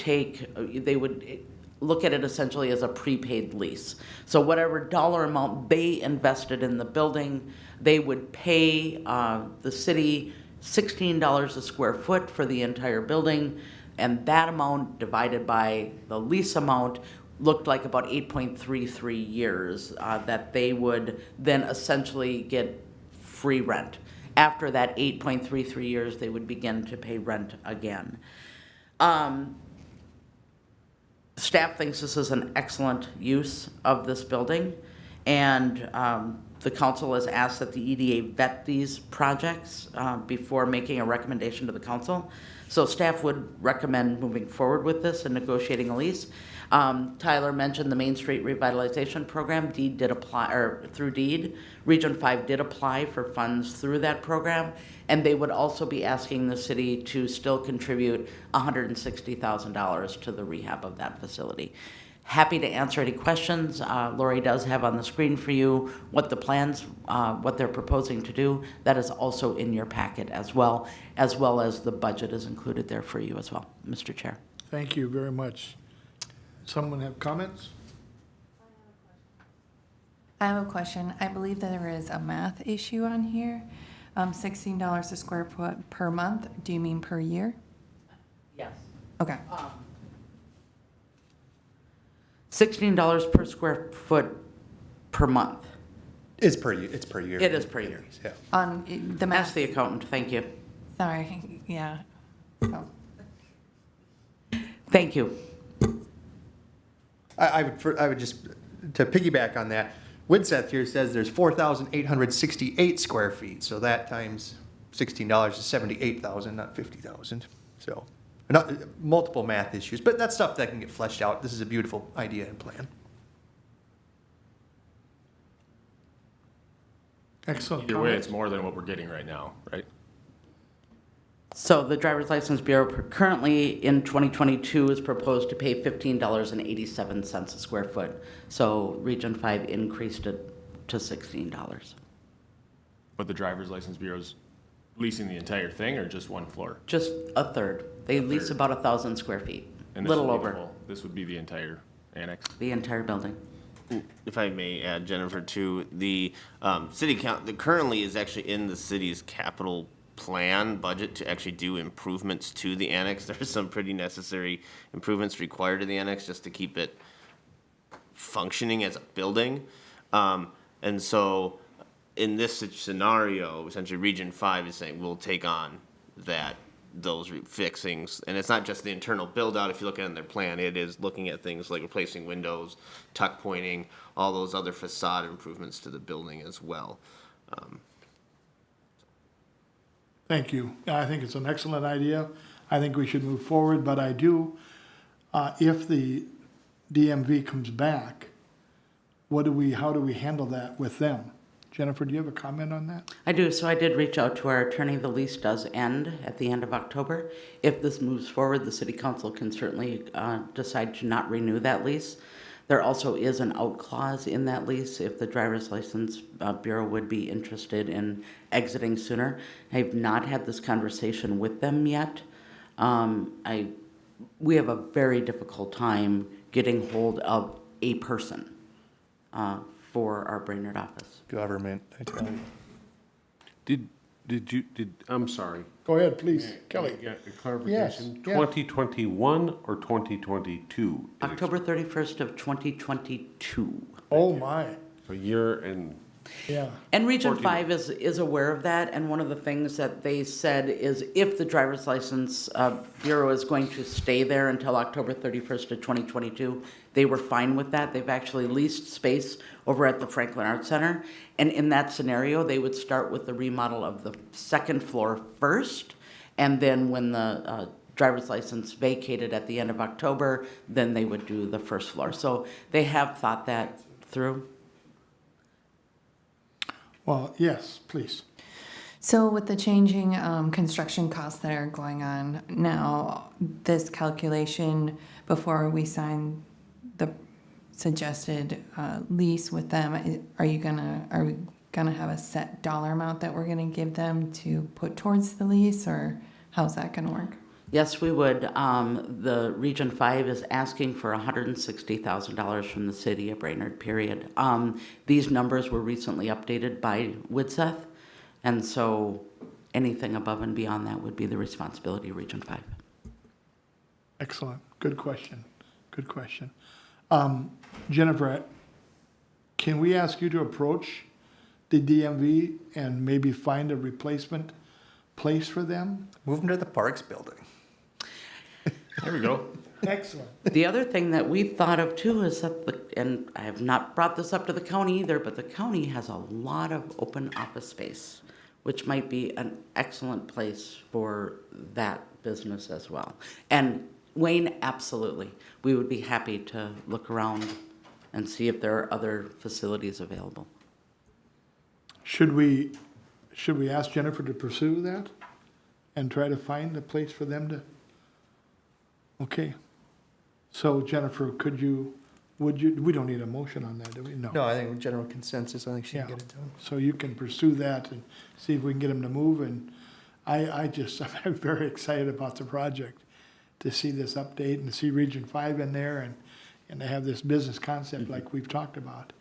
look at it essentially as a prepaid lease. So whatever dollar amount they invested in the building, they would pay the city $16 a square foot for the entire building, and that amount divided by the lease amount looked like about 8.33 years that they would then essentially get free rent. After that 8.33 years, they would begin to pay rent again. Staff thinks this is an excellent use of this building, and the council has asked that the EDA vet these projects before making a recommendation to the council. So staff would recommend moving forward with this and negotiating a lease. Tyler mentioned the Main Street Revitalization Program. Deed did apply, or through Deed, Region 5 did apply for funds through that program, and they would also be asking the city to still contribute $160,000 to the rehab of that facility. Happy to answer any questions. Lori does have on the screen for you what the plans, what they're proposing to do. That is also in your packet as well as the budget is included there for you as well, Mr. Chair. Thank you very much. Someone have comments? I have a question. I believe that there is a math issue on here. $16 a square foot per month. Do you mean per year? Yes. Okay. $16 per square foot per month. It's per year. It's per year. It is per year. Yeah. On the math. Ask the accountant, thank you. Sorry, yeah. So, Thank you. I would just, to piggyback on that, Widseth here says there's 4,868 square feet, so that times $16 is 78,000, not 50,000. So, multiple math issues, but that's stuff that can get fleshed out. This is a beautiful idea and plan. Excellent Either way, comments. it's more than what we're getting right now, right? So the Driver's License Bureau currently in 2022 is proposed to pay $15.87 a square foot. So Region 5 increased it to $16. But the driver's license bureau's leasing the entire thing or just one floor? Just a third. They lease third. about 1,000 square feet, And this little would be the over whole- This would be the entire annex? the entire building. If I may add, Jennifer, to the city count, that currently is actually in the city's capital plan budget to actually do improvements to the annex. There's some pretty necessary improvements required to the annex just to keep it functioning as a building. And so in this scenario, essentially Region 5 is saying we'll take on those fixings. And it's not just the internal build out. If you look at it in their plan, it is looking at things like replacing windows, tuck pointing, all those other facade improvements to the building as well. Thank you. I think it's an excellent idea. I think we should move forward, but I do, if the DMV comes back, how do we handle that with them? Jennifer, do you have a comment on that? I do. So I did reach out to our attorney. The lease does end at the end of October. If this moves forward, the city council can certainly decide to not renew that lease. There also is an out clause in that lease if the Driver's License Bureau would be interested in exiting sooner. I've not had this conversation with them yet. We have a very difficult time getting hold of a person for our Brainerd office. Government, I tell you. I'm sorry. Go ahead, please, Kelly. Yeah, a clarification. Yes, yeah. 2021 or 2022? October 31st of 2022. Oh, my, A year and, yeah. And Region 14. 5 is aware of that, and one of the things that they said is if the Driver's License Bureau is going to stay there until October 31st of 2022, they were fine with that. They've actually leased space over at the Franklin Arts Center, and in that scenario, they would start with the remodel of the second floor first, and then when the driver's license vacated at the end of October, then they would do the first floor. So they have thought that through. Well, yes, please. So with the changing construction costs that are going on now, this calculation before we sign the suggested lease with them, are we gonna have a set dollar amount that we're gonna give them to put towards the lease, or how's that gonna work? Yes, we would. The Region 5 is asking for $160,000 from the city of Brainerd, period. These numbers were recently updated by Widseth, and so anything above and beyond that would be the responsibility of Region 5. Excellent. Good question. Good question. Jennifer, can we ask you to approach the DMV and maybe find a replacement place for them? Move them to the Parks building. There we go. Excellent. The other thing that we thought of too is that and I have not brought this up to the county either, but the county has a lot of open office space, which might be an excellent place for that business as well. And Wayne, absolutely. We would be happy to look around and see if there are other facilities available. Should we ask Jennifer to pursue that and try to find a place for them to? Okay. So Jennifer, would you, we don't need a motion on that, do we? No. No, I think general consensus, I think she can Yeah. get it done. So you can pursue that and see if we can get them to move. And I'm very excited about the project, to see this update and to see Region 5 in there and to have this business concept like we've talked about.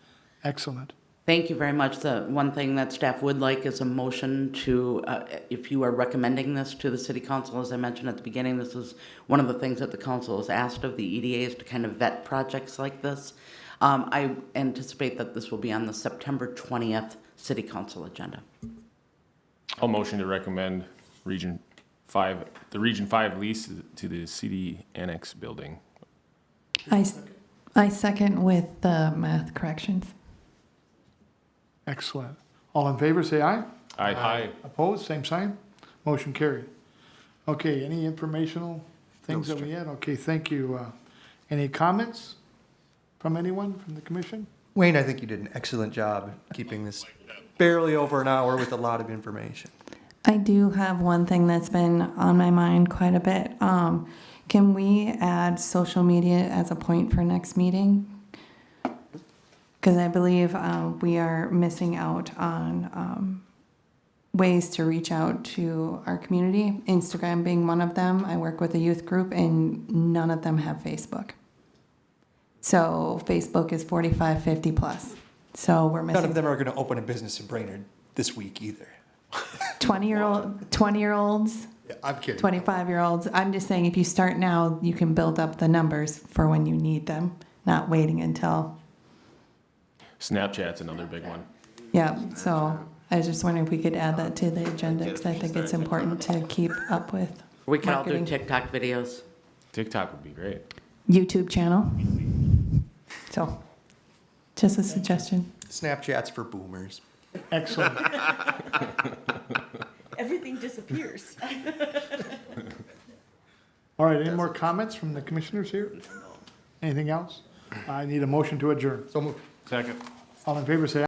Excellent. Thank you very much. The one thing that staff would like is a motion to, if you are recommending this to the city council, as I mentioned at the beginning, this is one of the things that the council has asked of the EDA is to kind of vet projects like this. I anticipate that this will be on the September 20th city council agenda. I'll motion to recommend Region 5, the Region 5 lease to the CD Annex building. I second with the math corrections. Excellent. All in favor, say aye. Aye. Opposed, same sign. Motion carried. Okay, any informational things that we had? Okay, thank you. Any comments from anyone from the commission? Wayne, I think you did an excellent job keeping this barely over an hour with a lot of information. I do have one thing that's been on my mind quite a bit. Can we add social media as a point for next meeting? Because I believe we are missing out on ways to reach out to our community, Instagram being one of them. I work with a youth group and none of them have Facebook. So Facebook is 45, 50 plus. So we're missing. None of them are going to open a business in Brainerd this week either. 20-year-olds, Yeah, I'm kidding. 25-year-olds. I'm just saying if you start now, you can build up the numbers for when you need them, not waiting until, Snapchat's another big one. yeah. So I was just wondering if we could add that to the agenda because I think it's important to keep up with We can all do marketing. TikTok videos. TikTok would be great. YouTube channel. So just a suggestion. Snapchats for boomers. Excellent. Everything disappears. All right, any more comments from the commissioners here? Anything else? I need a motion to adjourn. So moved. Second. All in favor, say aye.